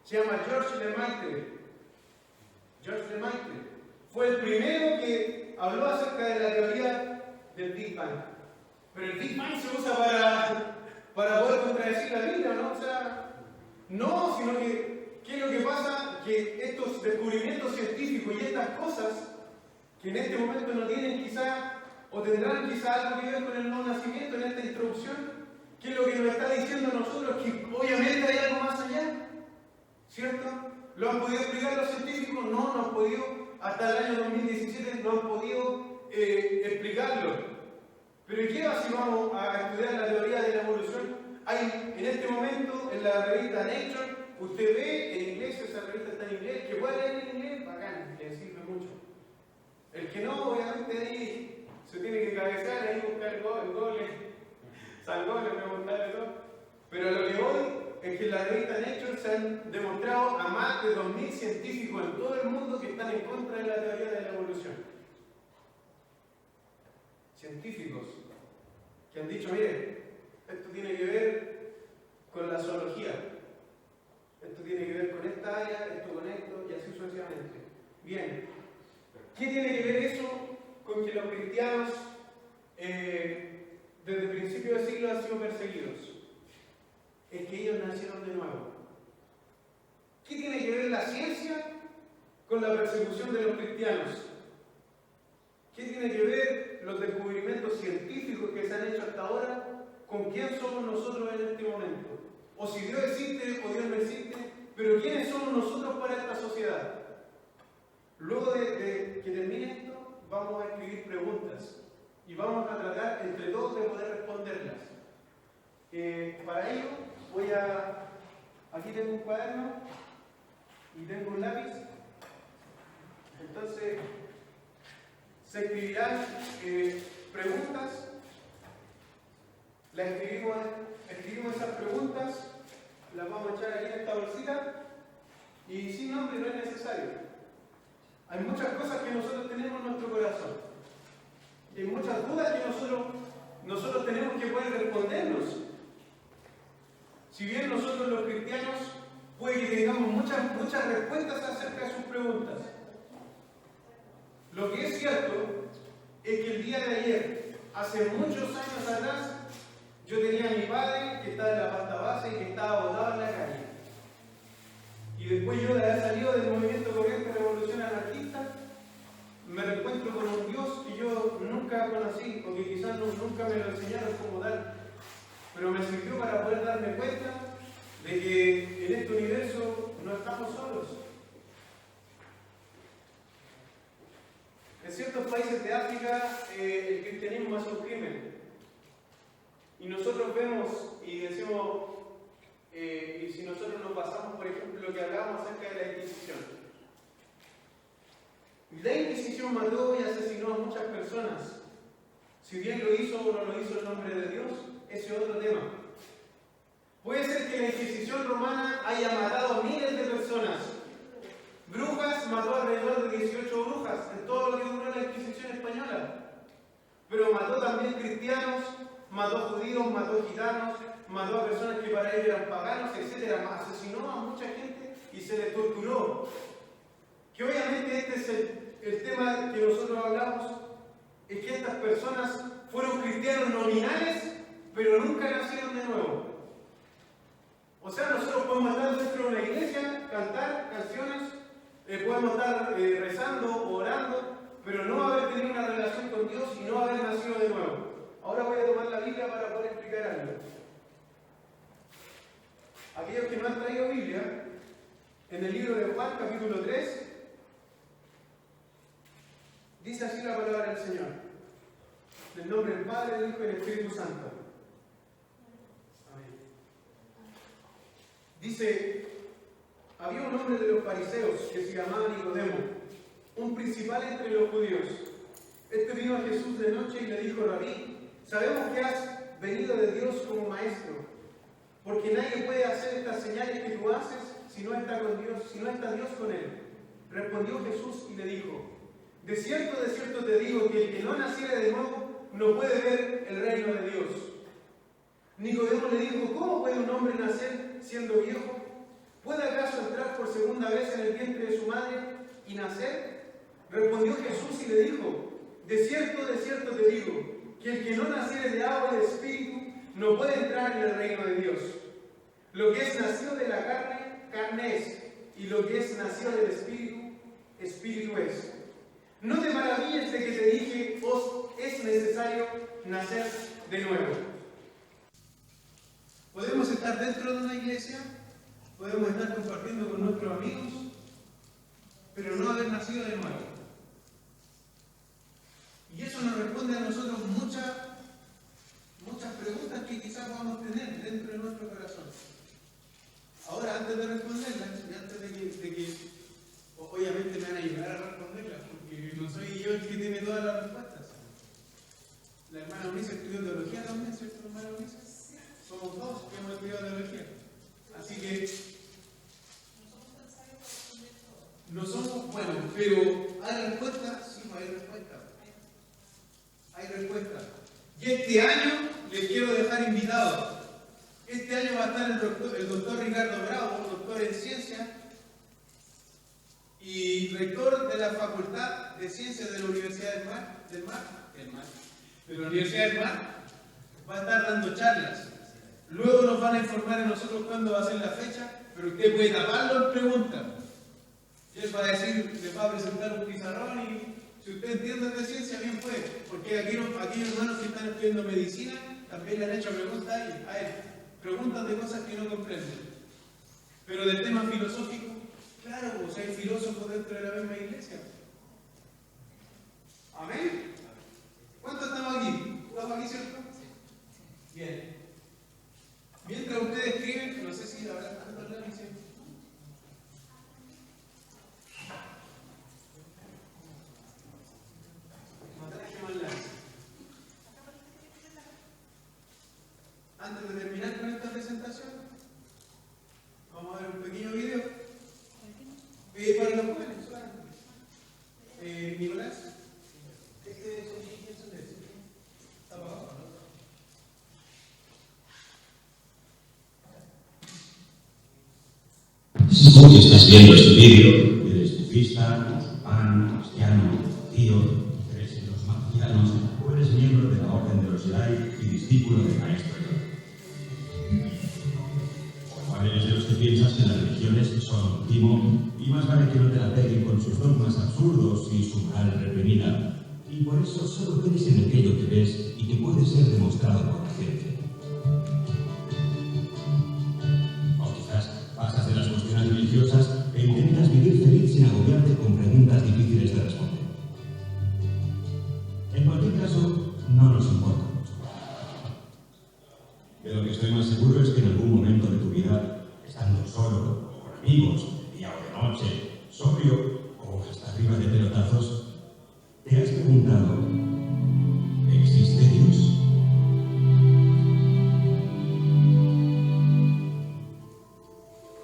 S1: Se llama Georges Lemaitre. Georges Lemaitre fue el primero que habló acerca de la teoría del Big Bang. Pero el Big Bang se usa para poder contradecir la Biblia, ¿no? O sea, No, sino que, ¿qué es lo que pasa? Que estos descubrimientos científicos y estas cosas, que en este momento no tienen quizá, o tendrán quizá algo que ver con el nuevo nacimiento en esta introducción, ¿qué es lo que nos está diciendo a nosotros? Que obviamente hay algo más allá, ¿cierto? ¿Lo han podido explicar los científicos? No, no han podido, hasta el año 2017 no han podido explicarlo. Pero ¿qué va si vamos a estudiar la teoría de la evolución? Hay en este momento en la revista Nature, usted ve en inglés, esa revista está en inglés, que puede leer en inglés, bacán, le sirve mucho. El que no, obviamente ahí se tiene que cabecear, ahí buscar el Google, San Google, preguntarle todo. Pero a lo que voy es que en la revista Nature se han demostrado a más de 2000 científicos en todo el mundo que están en contra de la teoría de la evolución. Científicos que han dicho, mire, esto tiene que ver con la zoología, esto tiene que ver con esta área, esto con esto, y así sucesivamente. Bien, ¿qué tiene que ver eso con que los cristianos desde el principio del siglo han sido perseguidos? Es que ellos nacieron de nuevo. ¿Qué tiene que ver la ciencia con la persecución de los cristianos? ¿Qué tiene que ver los descubrimientos científicos que se han hecho hasta ahora con quién somos nosotros en este momento? O si Dios existe o Dios no existe, pero ¿quiénes somos nosotros para esta sociedad? Luego de que termine esto, vamos a escribir preguntas y vamos a tratar entre todos de poder responderlas. Para ello, aquí tengo un cuaderno y tengo un lápiz. Entonces, se escribirán preguntas, escribimos esas preguntas, las vamos a echar aquí en esta bolsita y sin nombre no es necesario. Hay muchas cosas que nosotros tenemos en nuestro corazón y hay muchas dudas que nosotros tenemos que poder respondernos. Si bien nosotros los cristianos puede que tengamos muchas respuestas acerca de sus preguntas, lo que es cierto es que el día de ayer, hace muchos años atrás, yo tenía a mi padre que estaba en la pasta base y que estaba botado en la calle. Y después yo de haber salido del movimiento corriente revolución anarquista, me reencuentro con un Dios que yo nunca conocí, o que quizás nunca me lo enseñaron como tal, pero me sirvió para poder darme cuenta de que en este universo no estamos solos. En ciertos países de África el cristianismo es un crimen. Y nosotros vemos y decimos, y si nosotros nos basamos, por ejemplo, lo que hablábamos acerca de la Inquisición. La Inquisición mató y asesinó a muchas personas. Si bien lo hizo o no lo hizo en nombre de Dios, ese es otro tema. Puede ser que la Inquisición romana haya matado a miles de personas. Brujas, mató alrededor de 18 brujas en todo lo que duró la Inquisición española. Pero mató también cristianos, mató judíos, mató gitanos, mató a personas que para ellos eran paganos, etc. Asesinó a mucha gente y se les torturó. Que obviamente este es el tema que nosotros hablamos, es que estas personas fueron cristianos nominales, pero nunca nacieron de nuevo. O sea, nosotros podemos estar dentro de una iglesia, cantar canciones, podemos estar rezando o orando, pero no haber tenido una relación con Dios y no haber nacido de nuevo. Ahora voy a tomar la Biblia para poder explicar algo. Aquellos que no han traído Biblia, en el libro de Juan, capítulo 3, dice así la palabra del Señor. En el nombre del Padre, del Hijo y del Espíritu Santo. Amén. Dice, había un hombre de los fariseos que se llamaba Nicodemo, un principal entre los judíos. Este vino a Jesús de noche y le dijo, Rabí, sabemos que has venido de Dios como maestro, porque nadie puede hacer estas señales que tú haces si no está con Dios, si no está Dios con él. Respondió Jesús y le dijo, de cierto te digo que el que no naciere de nuevo no puede ver el reino de Dios. Nicodemo le dijo, ¿cómo puede un hombre nacer siendo viejo? ¿Puede acaso entrar por segunda vez en el vientre de su madre y nacer? Respondió Jesús y le dijo, de cierto te digo, que el que no naciere de agua y de espíritu no puede entrar en el reino de Dios. Lo que es nacido de la carne, carne es, y lo que es nacido del Espíritu, Espíritu es. No te maravilles de que te dije, os es necesario nacer de nuevo. Podemos estar dentro de una iglesia, podemos estar compartiendo con nuestros amigos, pero no haber nacido de nuevo. Y eso nos responde a nosotros muchas preguntas que quizás podamos tener dentro de nuestro corazón. Ahora, antes de responderlas, y antes de que obviamente me van a ayudar a responderlas, porque no soy yo el que tiene todas las respuestas. La hermana Eunice estudió teología también, ¿cierto, hermana Eunice? Somos dos que hemos estudiado teología. Así que no somos buenos, pero ¿hay respuesta? Sí, hay respuesta. Hay respuesta. Y este año les quiero dejar invitados. Este año va a estar el doctor Ricardo Bravo, doctor en ciencia y rector de la Facultad de Ciencias de la Universidad de la Universidad del Mar. Va a estar dando charlas. Luego nos van a informar a nosotros cuándo va a ser la fecha, pero usted puede taparlo en preguntas. Y él va a decir, les va a presentar un pizarrón y si usted entiende de ciencia, bien puede. Porque aquellos hermanos que están estudiando medicina también le han hecho preguntas a él. Preguntas de cosas que no comprenden. Pero del tema filosófico, claro, pues hay filósofos dentro de la misma iglesia. Amén. ¿Cuántos estamos aquí? ¿Estamos aquí, cierto? Bien. Mientras ustedes escriben, no sé si habrá tantos lápices. Antes de terminar con esta presentación, vamos a ver un pequeño video. Para los jóvenes, Nicolás, ¿quién son de eso? ¿Está abajo?
S4: Si hoy estás viendo este vídeo, eres budista, musulmán, cristiano, judío, eres de los marcianos o eres miembro de la Orden de los Jedi y discípulo del Maestro Yoda. O igual eres de los que piensas que las religiones son un timo y más vale que no te la peguen con sus dogmas absurdos y su moral reprimida. Y por eso solo crees en aquello que ves y que puede ser demostrado por la ciencia. Pasas de las cuestiones religiosas e intentas vivir feliz sin agobiarte con preguntas difíciles de responder. En cualquier caso, no nos importa mucho. De lo que estoy más seguro es que en algún momento de tu vida, estando solo, o con amigos, de día o de noche, sobrio o hasta arriba de pelotazos, te has preguntado, ¿existe Dios?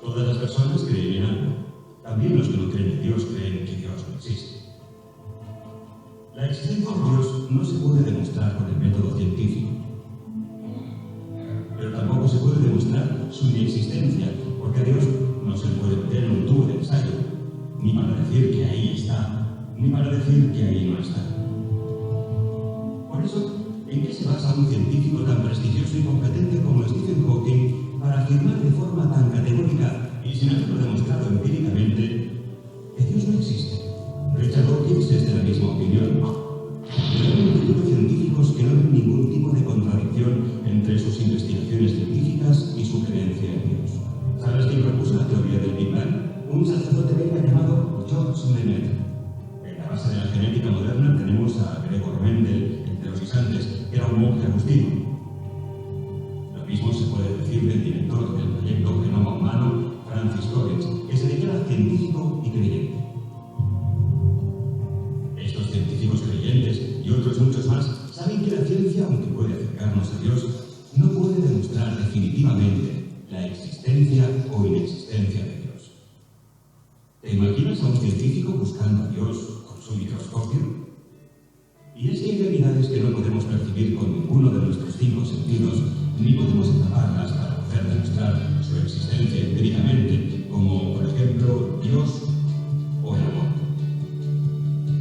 S4: Todas las personas creen en algo. También los que no creen en Dios creen que Dios no existe. La existencia de Dios no se puede demostrar con el método científico. Pero tampoco se puede demostrar su inexistencia, porque a Dios no se puede meter en un tubo de ensayo, ni para decir que ahí está, ni para decir que ahí no está. Por eso, ¿en qué se basa un científico tan prestigioso y competente como Stephen Hawking para afirmar de forma tan categórica y sin haberlo demostrado empíricamente que Dios no existe? Richard Dawkins es de la misma opinión. Pero hay multitud de científicos que no ven ningún tipo de contradicción entre sus investigaciones científicas y su creencia en Dios. ¿Sabes quién propuso la teoría del Big Bang? Un sacerdote belga llamado George Lemaitre. En la base de la genética moderna tenemos a Gregor Mendel, entre los guisantes, que era un monje agustino. Lo mismo se puede decir del director del proyecto Genoma Humano, Francis Collins, que se declara científico y creyente. Estos científicos creyentes y otros muchos más saben que la ciencia, aunque puede acercarnos a Dios, no puede demostrar definitivamente la existencia o inexistencia de Dios. ¿Te imaginas a un científico buscando a Dios con su microscopio? Y es que hay realidades que no podemos percibir con ninguno de nuestros 5 sentidos, ni podemos atraparlas para poder demostrar su existencia empíricamente, como por ejemplo Dios o el amor.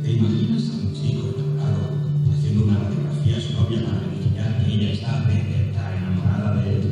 S4: ¿Te imaginas a un chico enamorado haciendo una radiografía a su novia para verificar que ella está enamorada de él?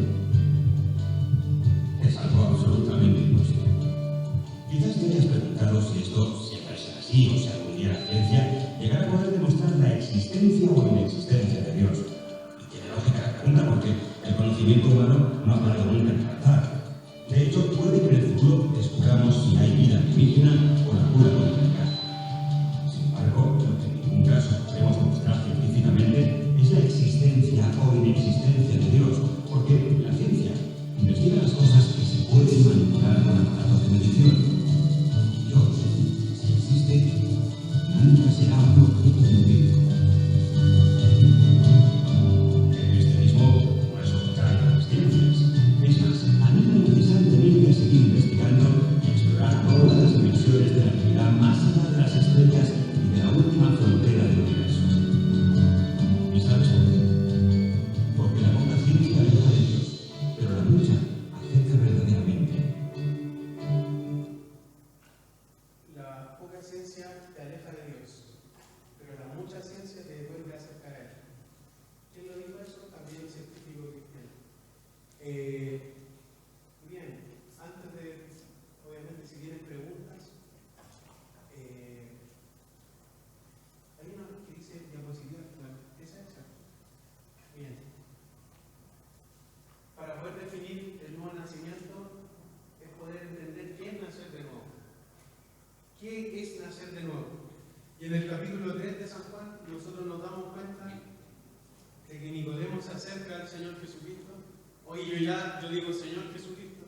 S1: Jesucristo,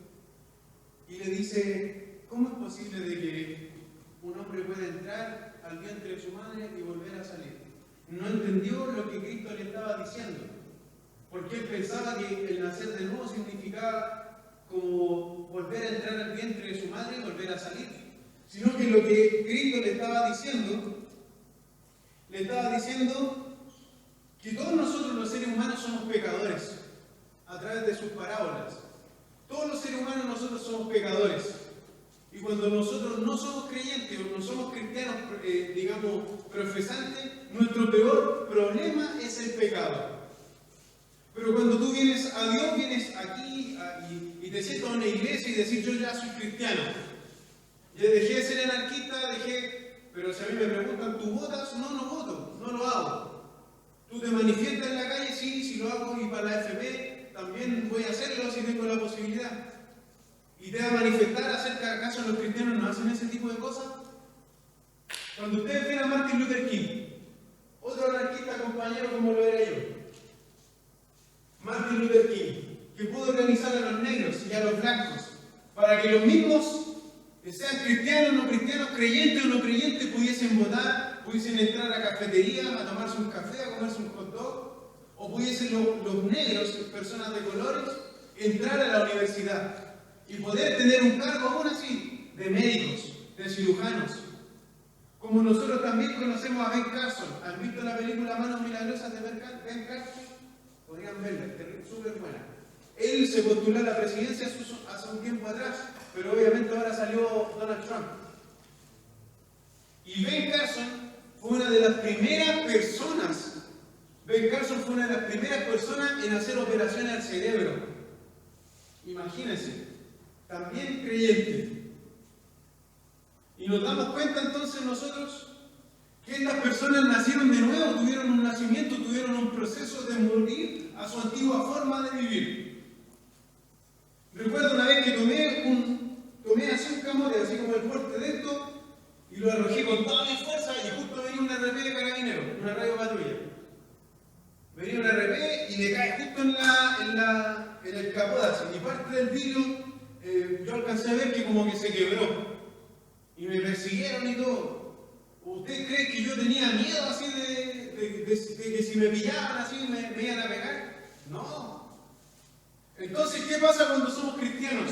S1: y le dice, ¿cómo es posible de que un hombre pueda entrar al vientre de su madre y volver a salir? No entendió lo que Cristo le estaba diciendo, porque él pensaba que el nacer de nuevo significaba como volver a entrar al vientre de su madre y volver a salir, sino que lo que Cristo le estaba diciendo que todos nosotros los seres humanos somos pecadores a través de sus parábolas. Todos los seres humanos nosotros somos pecadores. Y cuando nosotros no somos creyentes o no somos cristianos, digamos, profesantes, nuestro peor problema es el pecado. Pero cuando tú vienes a Dios, vienes aquí y te sientas en una iglesia y decís, yo ya soy cristiano. Ya dejé de ser anarquista, pero si a mí me preguntan, ¿tú votas? No, no voto, no lo hago. ¿Tú te manifiestas en la calle? Sí, si lo hago, y para la FP también voy a hacerlo si tengo la posibilidad. ¿Y te va a manifestar acerca de acaso los cristianos no hacen ese tipo de cosas? Cuando ustedes ven a Martin Luther King, otro anarquista compañero como lo era yo, Martin Luther King, que pudo organizar a los negros y a los blancos para que los mismos, sean cristianos o no cristianos, creyentes o no creyentes, pudiesen votar, pudiesen entrar a cafeterías a tomarse un café, a comerse un hot dog, o pudiesen los negros, personas de colores, entrar a la universidad y poder tener un cargo aún así de médicos, de cirujanos. Como nosotros también conocemos a Ben Carson. ¿Han visto la película Manos Milagrosas de Ben Carson? Podrían verla, es súper buena. Él se postuló a la presidencia hace un tiempo atrás, pero obviamente ahora salió Donald Trump. Y Ben Carson fue una de las primeras personas, en hacer operaciones al cerebro. Imagínense, también creyente. Y nos damos cuenta entonces nosotros que estas personas nacieron de nuevo, tuvieron un nacimiento, tuvieron un proceso de morir a su antigua forma de vivir. Recuerdo una vez que tomé así un camote, así como el fuerte de esto, y lo arrojé con toda mi fuerza, y justo venía un RP de carabinero, una radio patrulla. Venía un RP y le cae justo en el capó, así, y parte del vidrio, yo alcancé a ver que como que se quebró. Y me persiguieron y todo. ¿Usted cree que yo tenía miedo así de que si me pillaban así me iban a pegar? No. Entonces, ¿qué pasa cuando somos cristianos?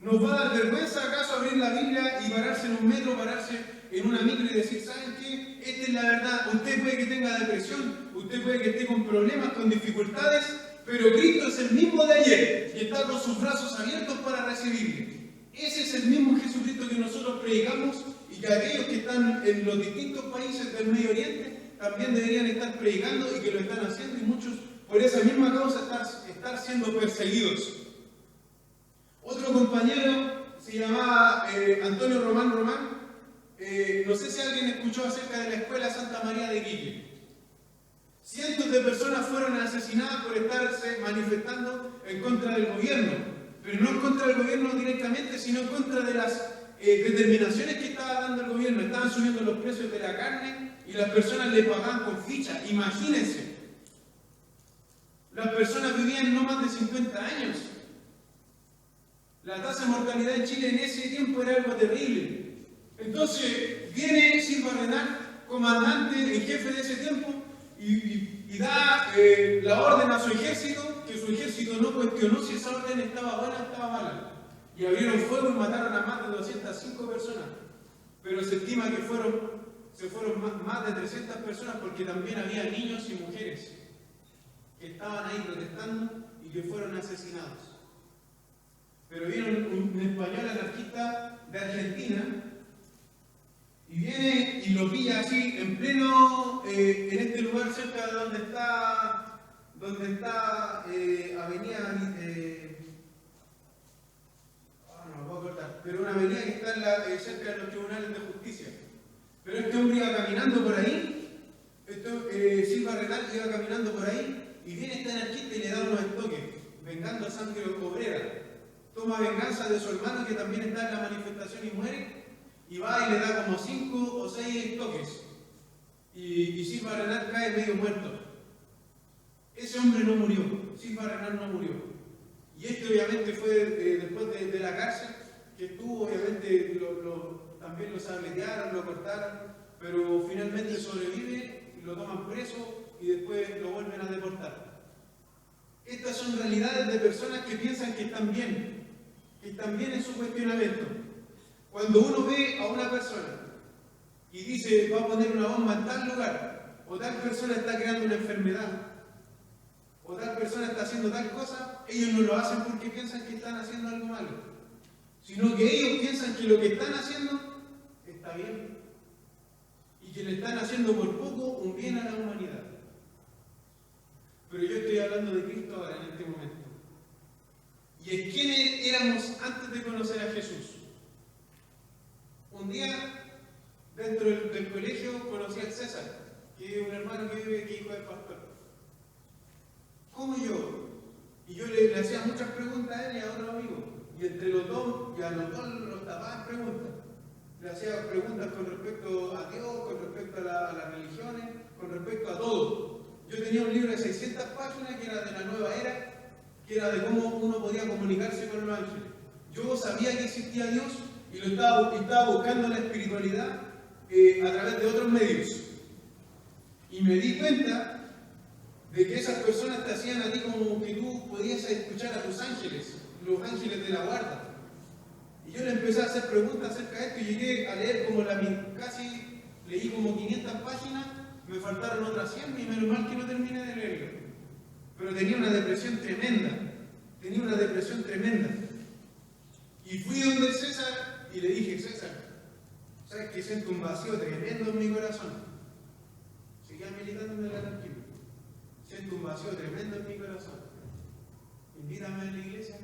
S1: ¿Nos va a dar vergüenza acaso abrir la Biblia y pararse en un metro, pararse en una micro y decir, ¿saben qué? Esta es la verdad. Usted puede que tenga depresión, usted puede que esté con problemas, con dificultades, pero Cristo es el mismo de ayer y está con sus brazos abiertos para recibirle. Ese es el mismo Jesucristo que nosotros predicamos y que aquellos que están en los distintos países del Medio Oriente también deberían estar predicando y que lo están haciendo, y muchos por esa misma causa estar siendo perseguidos. Otro compañero se llamaba Antonio Román. No sé si alguien escuchó acerca de la Escuela Santa María de Iquique. Cientos de personas fueron asesinadas por estarse manifestando en contra del gobierno. Pero no en contra del gobierno directamente, sino en contra de las determinaciones que estaba dando el gobierno. Estaban subiendo los precios de la carne y las personas le pagaban con ficha. Imagínense. Las personas vivían no más de 50 años. La tasa de mortalidad en Chile en ese tiempo era algo terrible. Entonces viene Silva Renal, comandante en jefe de ese tiempo, y da la orden a su ejército, que su ejército no cuestionó si esa orden estaba buena o estaba mala. Y abrieron fuego y mataron a más de 205 personas. Pero se estima que se fueron más de 300 personas, porque también había niños y mujeres que estaban ahí protestando y que fueron asesinados. Pero viene un español anarquista de Argentina y viene y lo pilla así en pleno, en este lugar cerca de donde está avenida, no lo puedo cortar, pero una avenida que está cerca de los tribunales de justicia. Pero este hombre iba caminando por ahí, Silva Renal iba caminando por ahí, y viene este anarquista y le da unos estoques, vengando a sangre obrera. Toma venganza de su hermano que también está en la manifestación y muere, y va y le da como 5 o 6 toques. Y Silva Renal cae medio muerto. Ese hombre no murió, Silva Renal no murió. Y este obviamente fue después de la cárcel, que estuvo, obviamente también lo sabletearon, lo cortaron, pero finalmente sobrevive, lo toman preso y después lo vuelven a deportar. Estas son realidades de personas que piensan que están bien en su cuestionamiento. Cuando uno ve a una persona y dice, va a poner una bomba en tal lugar, o tal persona está creando una enfermedad, o tal persona está haciendo tal cosa, ellos no lo hacen porque piensan que están haciendo algo malo, sino que ellos piensan que lo que están haciendo está bien y que le están haciendo por poco un bien a la humanidad. Pero yo estoy hablando de Cristo ahora, en este momento. Y es quiénes éramos antes de conocer a Jesús. Un día, dentro del colegio, conocí al César, que es un hermano que vive aquí, hijo del pastor. ¿Cómo yo? Y yo le hacía muchas preguntas a él y a otro amigo. Y entre los dos, y a los dos los tapaba preguntas. Le hacía preguntas con respecto a Dios, con respecto a las religiones, con respecto a todo. Yo tenía un libro de 600 páginas que era de la nueva era, que era de cómo uno podía comunicarse con los ángeles. Yo sabía que existía Dios y lo estaba buscando la espiritualidad a través de otros medios. Y me di cuenta de que esas personas te hacían a ti como que tú podías escuchar a tus ángeles, los ángeles de la guarda. Y yo le empecé a hacer preguntas acerca de esto y llegué a leer casi leí como 500 páginas. Me faltaron otras 100 y menos mal que no terminé de leerlo. Pero tenía una depresión tremenda. Y fui donde el César y le dije, César, ¿sabes que siento un vacío tremendo en mi corazón? Seguía militando en el anarquismo. Siento un vacío tremendo en mi corazón. Invítame a la iglesia.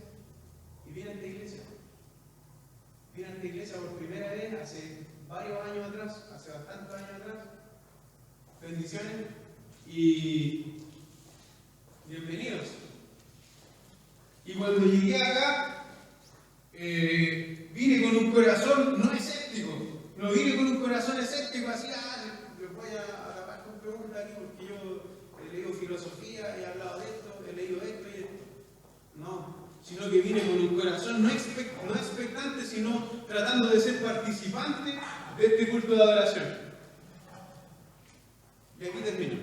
S1: Y vine a esta iglesia. Vine a esta iglesia por primera vez hace varios años atrás, hace bastantes años atrás. Bendiciones y bienvenidos. Y cuando llegué acá, vine con un corazón no escéptico, no vine con un corazón escéptico así, les voy a tapar con preguntas aquí porque yo he leído filosofía, he hablado de esto, he leído esto y esto. No, sino que vine con un corazón no expectante, sino tratando de ser participante de este culto de adoración. Y aquí termino.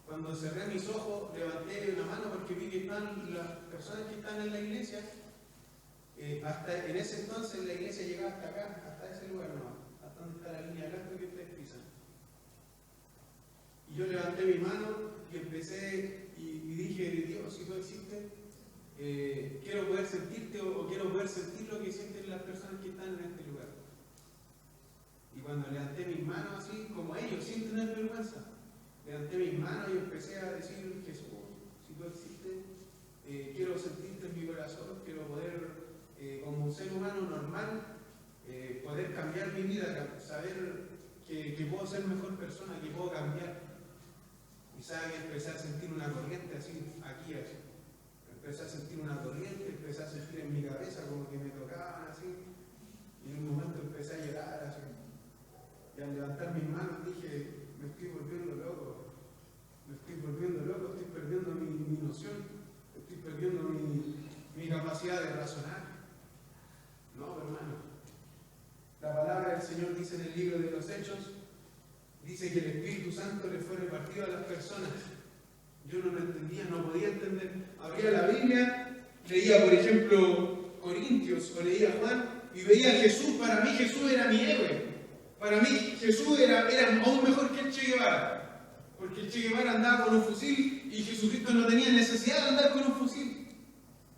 S1: Cuando cerré mis ojos, levanté una mano porque vi que están las personas que están en la iglesia. Hasta en ese entonces la iglesia llegaba hasta acá, hasta ese lugar, no, hasta donde está la línea blanca que ustedes pisan. Y yo levanté mi mano y empecé y dije, Dios, si tú existes, quiero poder sentirte o quiero poder sentir lo que sienten las personas que están en este lugar. Y cuando levanté mis manos así, como ellos, sin tener vergüenza, levanté mis manos y empecé a decir, Jesús, si tú existes, quiero sentirte en mi corazón, quiero poder, como un ser humano normal, poder cambiar mi vida, saber que puedo ser mejor persona, que puedo cambiar. Y sabe que empecé a sentir una corriente así, aquí, así. Empecé a sentir una corriente, empecé a sentir en mi cabeza como que me tocaban así. Y en un momento empecé a llorar así. Y al levantar mis manos dije, me estoy volviendo loco, estoy perdiendo mi noción, estoy perdiendo mi capacidad de razonar. No, hermano. La palabra del Señor dice en el libro de los Hechos, dice que el Espíritu Santo le fue repartido a las personas. Yo no lo entendía, no podía entender. Abría la Biblia, leía por ejemplo Corintios o leía Juan y veía a Jesús. Para mí Jesús era mi héroe. Para mí Jesús era aún mejor que el Che Guevara, porque el Che Guevara andaba con un fusil y Jesucristo no tenía necesidad de andar con un fusil.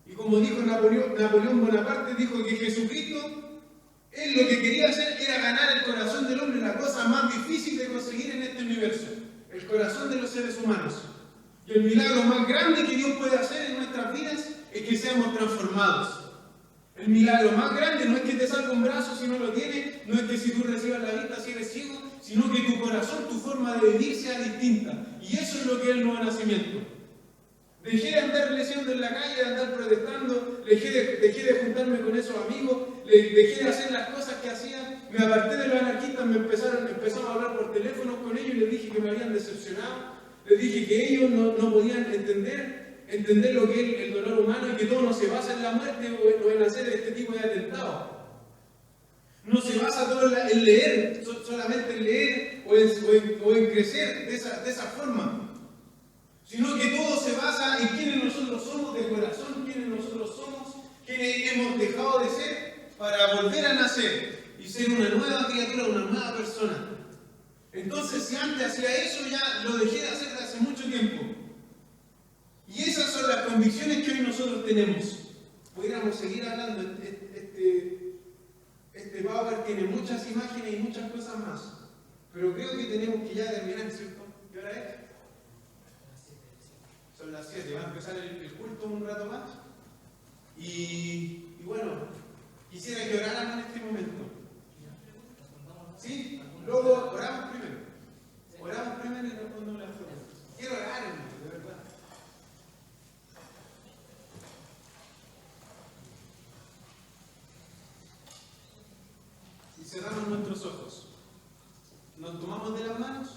S1: Y como dijo Napoleón Bonaparte, dijo que Jesucristo, él lo que quería hacer era ganar el corazón del hombre, la cosa más difícil de conseguir en este universo, el corazón de los seres humanos. Y el milagro más grande que Dios puede hacer en nuestras vidas es que seamos transformados. El milagro más grande no es que te salga un brazo si no lo tienes, no es que si tú recibas la vista si eres ciego, sino que tu corazón, tu forma de vivir sea distinta. Y eso es lo que es el nuevo nacimiento. Dejé de andar leyendo en la calle, de andar protestando, dejé de juntarme con esos amigos, dejé de hacer las cosas que hacía, me aparté de los anarquistas, empezamos a hablar por teléfono con ellos y les dije que me habían decepcionado, les dije que ellos no podían entender entender lo que es el dolor humano y que todo no se basa en la muerte o en hacer este tipo de atentados. No se basa todo en leer, solamente en leer o en crecer de esa forma, sino que todo se basa en quiénes nosotros somos de corazón, quiénes nosotros somos, quiénes hemos dejado de ser para volver a nacer y ser una nueva criatura, una nueva persona. Entonces, si antes hacía eso, ya lo dejé de hacer desde hace mucho tiempo. Y esas son las convicciones que hoy nosotros tenemos. Pudiéramos seguir hablando. Este Power tiene muchas imágenes y muchas cosas más. Pero creo que tenemos que ya terminar, ¿cierto? ¿Qué hora es? Son las 7. Va a empezar el culto un rato más. Y bueno, quisiera que oráramos en este momento. ¿Sí? Luego oramos primero. Oramos primero y respondemos las preguntas. Quiero orar, hermano, de verdad. Y cerramos nuestros ojos. Nos tomamos de las manos.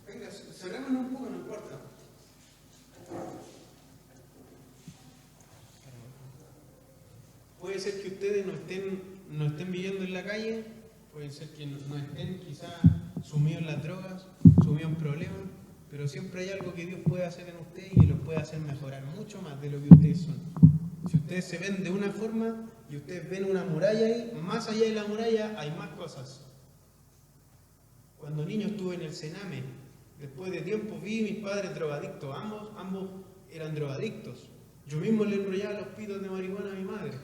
S1: Venga, cerrémonos un poco, no importa. Puede ser que ustedes no estén viviendo en la calle, puede ser que no estén quizás sumidos en las drogas, sumidos en problemas, pero siempre hay algo que Dios puede hacer en ustedes y que los puede hacer mejorar mucho más de lo que ustedes son. Si ustedes se ven de una forma y ustedes ven una muralla ahí, más allá de la muralla hay más cosas. Cuando niño estuve en el Sename, después de tiempo vi a mis padres drogadictos, ambos eran drogadictos. Yo mismo le enrollaba los pitos de marihuana a mi madre.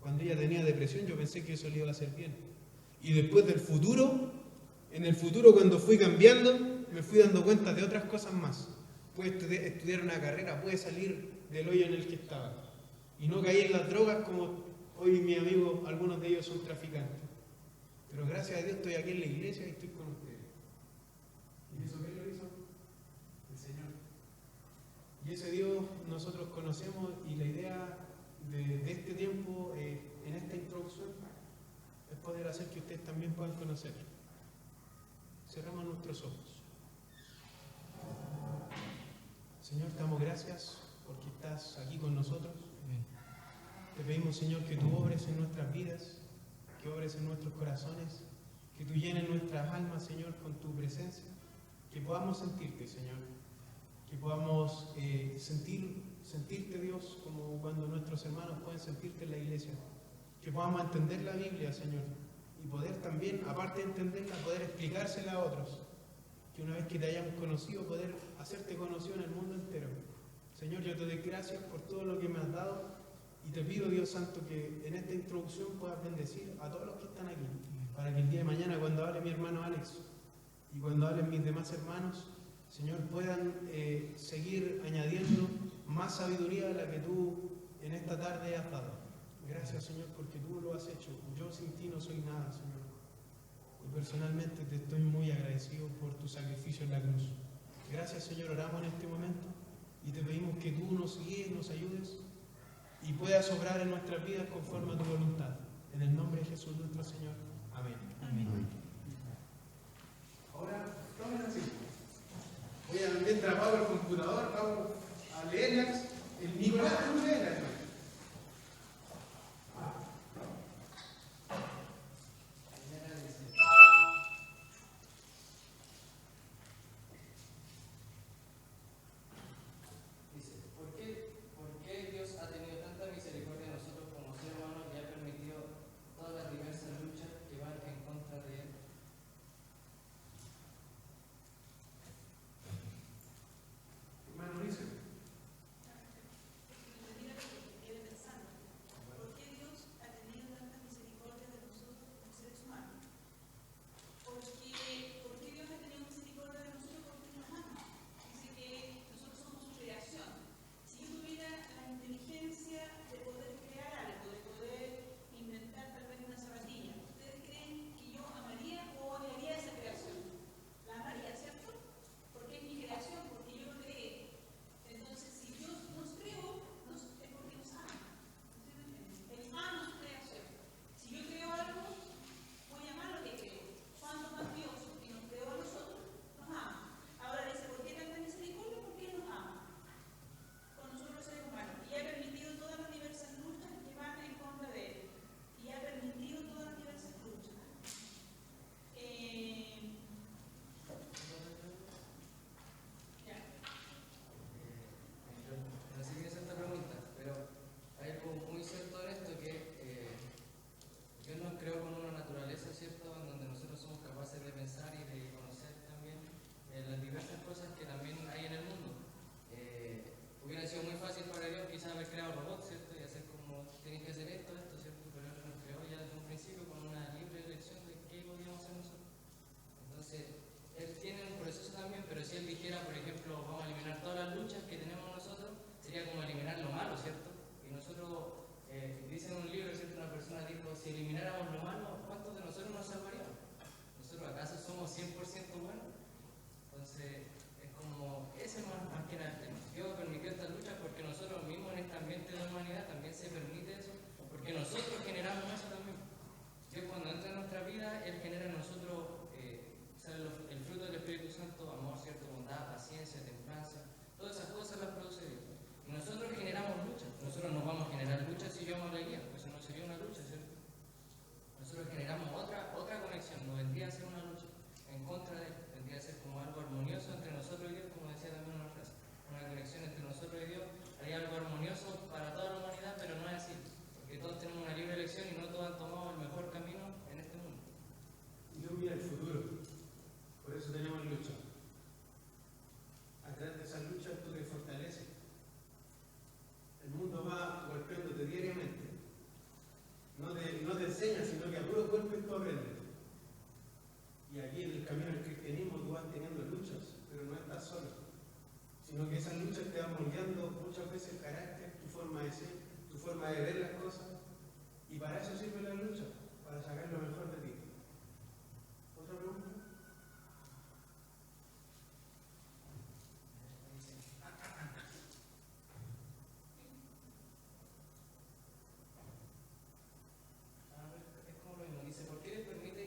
S1: Cuando ella tenía depresión, yo pensé que eso le iba a hacer bien. Y después en el futuro cuando fui cambiando, me fui dando cuenta de otras cosas más. Pude estudiar una carrera, pude salir del hoyo en el que estaba. Y no caí en las drogas como hoy mis amigos, algunos de ellos son traficantes. Pero gracias a Dios estoy aquí en la iglesia y estoy con ustedes. ¿Y eso qué lo hizo? El Señor. Y ese Dios nosotros conocemos, y la idea de este tiempo, en esta introducción, es poder hacer que ustedes también puedan conocer. Cerramos nuestros ojos. Señor, te damos gracias porque estás aquí con nosotros. Te pedimos, Señor, que tú obres en nuestras vidas, que obres en nuestros corazones, que tú llenes nuestras almas, Señor, con tu presencia, que podamos sentirte, Señor, que podamos sentirte, Dios, como cuando nuestros hermanos pueden sentirte en la iglesia, que podamos entender la Biblia, Señor, y poder también, aparte de entenderla, poder explicársela a otros, que una vez que te hayamos conocido, poder hacerte conocido en el mundo entero. Señor, yo te doy gracias por todo lo que me has dado, y te pido, Dios Santo, que en esta introducción puedas bendecir a todos los que están aquí, para que el día de mañana, cuando hable mi hermano Alex, y cuando hablen mis demás hermanos, Señor, puedan seguir añadiendo más sabiduría a la que tú en esta tarde has dado. Gracias, Señor, porque tú lo has hecho. Yo sin ti no soy nada, Señor. Y personalmente te estoy muy agradecido por tu sacrificio en la cruz. Gracias, Señor, oramos en este momento y te pedimos que tú nos guíes, nos ayudes y puedas obrar en nuestras vidas conforme a tu voluntad. En el nombre de Jesús nuestro Señor. Amén. Amén. Ahora, tomen así. Voy a mientras apago el computador, vamos a leerlas. El Nicolás, ¿cómo leerlas?
S2: la humanidad, también se permite eso, porque nosotros generamos eso también. Dios cuando entra en nuestra vida, Él genera en nosotros el fruto del Espíritu Santo, amor, cierto, bondad, paciencia, templanza, todas esas cosas las produce Dios. Y nosotros generamos luchas. Nosotros nos vamos a generar luchas si llevamos alegría, pues eso no sería una lucha, ¿cierto? Nosotros generamos otra conexión, no vendría a ser una lucha en contra de Él, vendría a ser como algo armonioso entre nosotros y Dios, como decía también una frase, una conexión entre nosotros y Dios. Hay algo armonioso para toda la humanidad, pero no es así, porque todos tenemos una libre elección y no todos han tomado el mejor camino en este mundo.
S1: Dios mira el futuro, por eso tenemos lucha. A través de esas luchas tú te fortaleces. El mundo va golpeándote diariamente. No te enseña, sino que a puros golpes tú aprendes. Y aquí en el camino del cristianismo tú vas teniendo luchas, pero no estás solo. Sino que esas luchas te van moldeando muchas veces el carácter, tu forma de ser, tu forma de ver las cosas. Y para eso sirve la lucha, para sacar lo mejor de ti. ¿Otra pregunta?
S2: Es como lo mismo, dice, ¿por qué Dios permite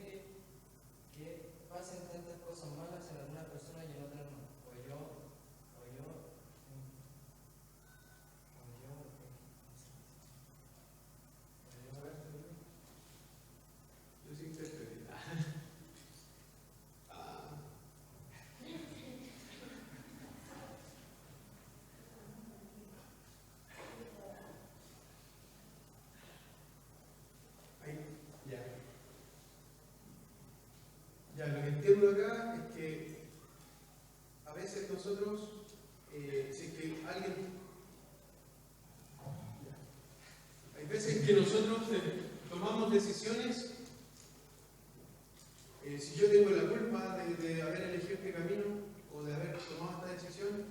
S2: que pasen tantas cosas malas en algunas personas y en otras no?
S1: Yo sí interpreté. Ahí, ya. Ya, lo que entiendo acá es que a veces nosotros, si es que alguien. Hay veces que nosotros tomamos decisiones. Si yo tengo la culpa de haber elegido este camino o de haber tomado esta decisión,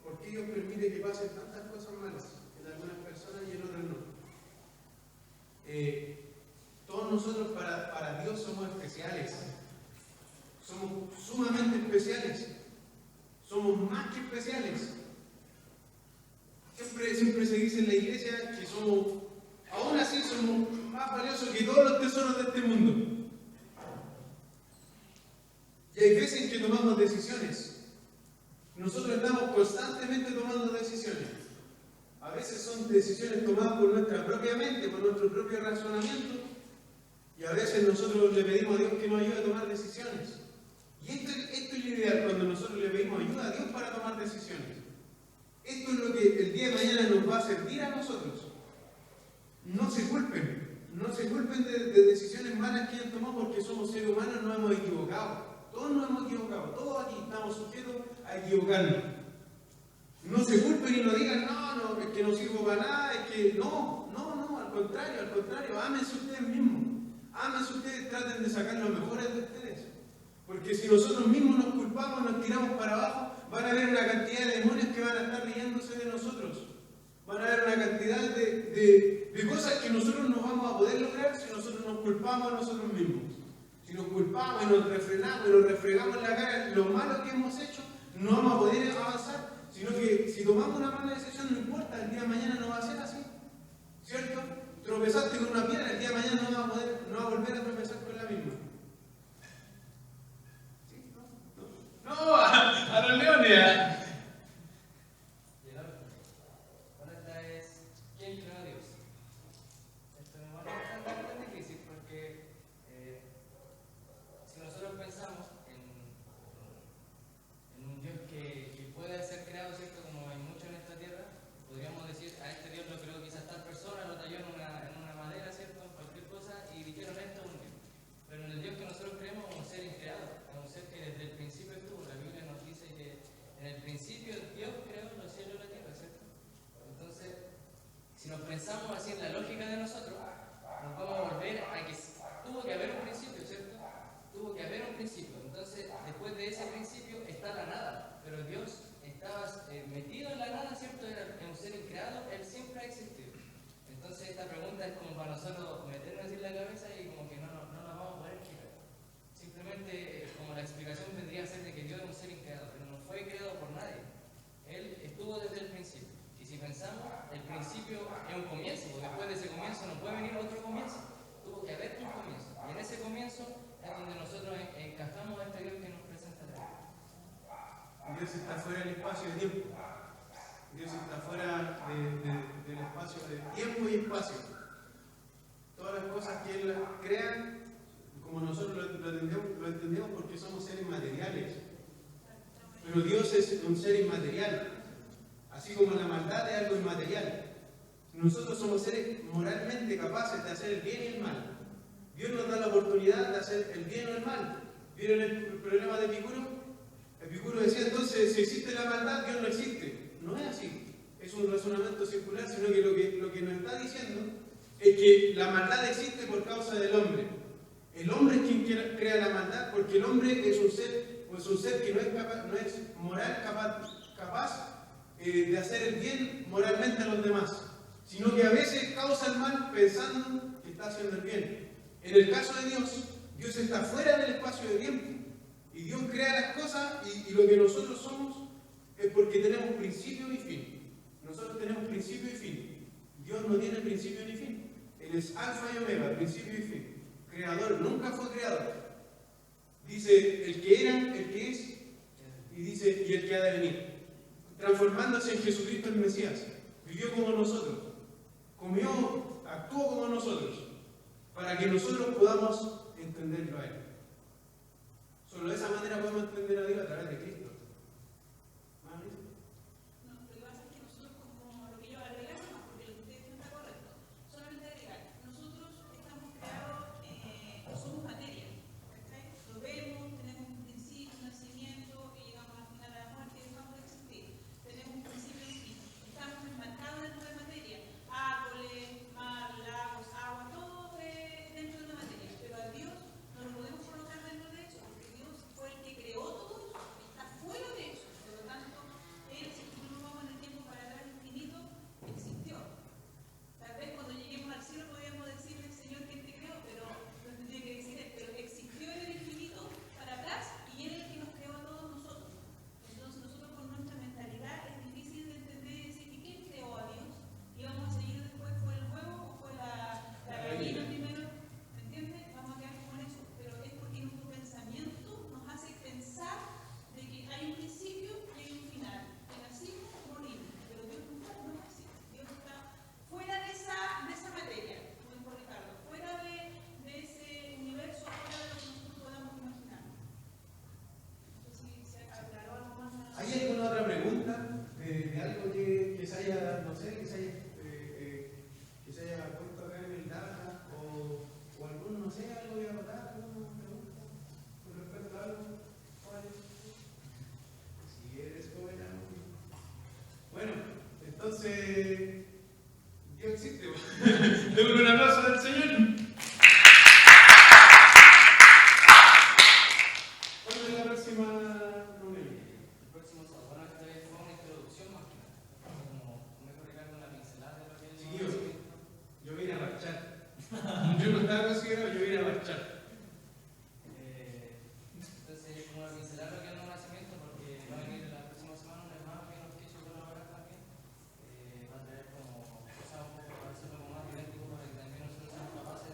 S1: ¿por qué Dios permite que pasen tantas cosas malas en algunas personas y en otras no? Todos nosotros para Dios somos especiales. Somos sumamente especiales. Somos más que especiales. Siempre se dice en la iglesia que somos, aún así somos más valiosos que todos los tesoros de este mundo. Y hay veces en que tomamos decisiones. Nosotros estamos constantemente tomando decisiones. A veces son decisiones tomadas por nuestra propia mente, por nuestro propio razonamiento. Y a veces nosotros le pedimos a Dios que nos ayude a tomar decisiones. Y esto es lo ideal cuando nosotros le pedimos ayuda a Dios para tomar decisiones. Esto es lo que el día de mañana nos va a servir a nosotros. No se culpen de decisiones malas que han tomado porque somos seres humanos, nos hemos equivocado. Todos nos hemos equivocado, todos aquí estamos sujetos a equivocarnos. No se culpen y no digan, no, es que no sirvo para nada, es que no, al contrario, ámense ustedes mismos. Ámense ustedes, traten de sacar lo mejor de ustedes. Porque si nosotros mismos nos culpamos, nos tiramos para abajo, van a haber una cantidad de demonios que van a estar riéndose de nosotros. Van a haber una cantidad de cosas que nosotros no vamos a poder lograr si nosotros nos culpamos a nosotros mismos. Si nos culpamos y nos refrenamos y nos refregamos en la cara lo malo que hemos hecho, no vamos a poder avanzar. Sino que si tomamos una mala decisión, no importa, el día de mañana no va a ser así. ¿Cierto? Tropezaste con una piedra, el día de mañana no va a volver a tropezar con la misma. ¿Sí? No, a los leones.
S2: Y el otro. Bueno, esta es, ¿quién creó a Dios? Esto no es tan difícil porque si nosotros pensamos en un Dios que puede ser creado, ¿cierto? Como hay mucho en esta tierra, podríamos decir, a este Dios lo creó quizás tal persona, lo talló en una madera, ¿cierto? En cualquier cosa, y dijeron esto es un Dios.
S1: Dios está fuera del espacio y tiempo. Dios está fuera del espacio de tiempo y espacio. Todas las cosas que Él crea, como nosotros lo entendemos porque somos seres materiales. Pero Dios es un ser inmaterial, así como la maldad es algo inmaterial. Nosotros somos seres moralmente capaces de hacer el bien y el mal. Dios nos da la oportunidad de hacer el bien o el mal. ¿Vieron el problema de Epicuro? Epicuro decía entonces, si existe la maldad, Dios no existe. No es así. Es un razonamiento circular, sino que lo que nos está diciendo es que la maldad existe por causa del hombre. El hombre es quien crea la maldad, porque el hombre es un ser que no es moral capaz de hacer el bien moralmente a los demás, sino que a veces causa el mal pensando que está haciendo el bien. En el caso de Dios, Dios está fuera del espacio de tiempo y Dios crea las cosas y lo que nosotros somos es porque tenemos principio y fin. Nosotros tenemos principio y fin. Dios no tiene principio ni fin. Él es alfa y omega, principio y fin. Creador, nunca fue creador. Dice el que era, el que es, y dice y el que ha de venir. Transformándose en Jesucristo el Mesías. Vivió como nosotros. Comió, actuó como nosotros. Para que nosotros podamos entenderlo a Él. Solo de esa manera podemos entender a Dios a través de Cristo. Entonces, Dios existe. Démosle un aplauso al Señor. ¿Cuándo es la próxima novela?
S2: El próximo sábado. Bueno, esta vez fue una introducción más que nada. Como me corrigiendo una pincelada de lo que es.
S1: Sí, yo vine a marchar. Yo no estaba considerado, yo vine a marchar.
S2: Entonces, como una pincelada de lo que es el nuevo nacimiento, porque va a venir la próxima semana un hermano que nos quiso colaborar también. Va a traer como cosas un poco para hacerlo más didáctico para que también nosotros seamos capaces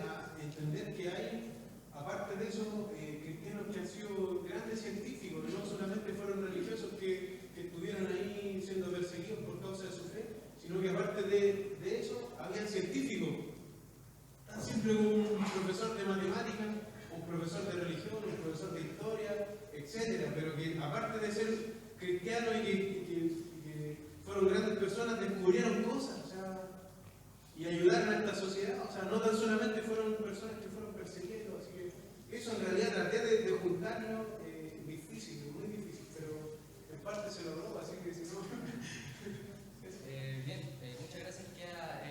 S1: a entender que hay, aparte de eso, cristianos que han sido grandes científicos, no solamente fueron religiosos que estuvieron ahí siendo perseguidos por causa de su fe, sino que aparte de eso, habían científicos. Tan simple como un profesor de matemáticas, un profesor de religión, un profesor de historia, etcétera, pero que aparte de ser cristianos y que fueron grandes personas, descubrieron cosas, o sea, y ayudaron a esta sociedad, o sea, no tan solamente fueron personas que fueron perseguidos, así que eso en realidad traté de juntarlo, difícil, muy difícil, pero en parte se logró, así que si no...
S2: Bien, muchas gracias. Queda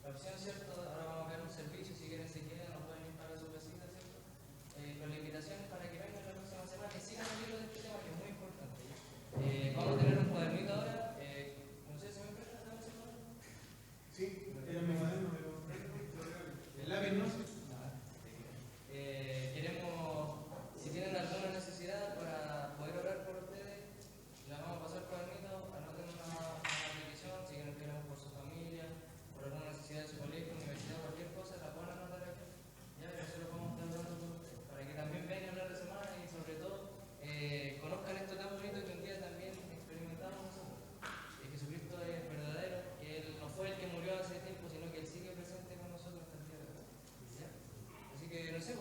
S2: la opción, ¿cierto? Ahora vamos a ver un servicio, si quieren se quedan, nos pueden ir para su casita, ¿cierto? Con la invitación para que vengan la próxima semana y sigan el libro de este tema, que es muy importante. Vamos a tener un cuadernito ahora. No sé si me prestan la semana.
S1: Sí, era mi cuaderno, pero el lápiz no sé.
S2: Queremos, si tienen alguna necesidad para poder orar por ustedes, la vamos a pasar cuadernito, anoten una petición, si quieren que oremos por su familia, por alguna necesidad de su colegio, universidad, cualquier cosa, la pueden anotar aquí. Ya, nosotros vamos a estar orando por ustedes, para que también vengan a la semana y sobre todo conozcan esto tan bonito que un día también experimentamos nosotros. Que Jesucristo es verdadero, que Él no fue el que murió hace tiempo, sino que Él sigue presente con nosotros hasta el día de hoy. ¿Ya? Así que no sé,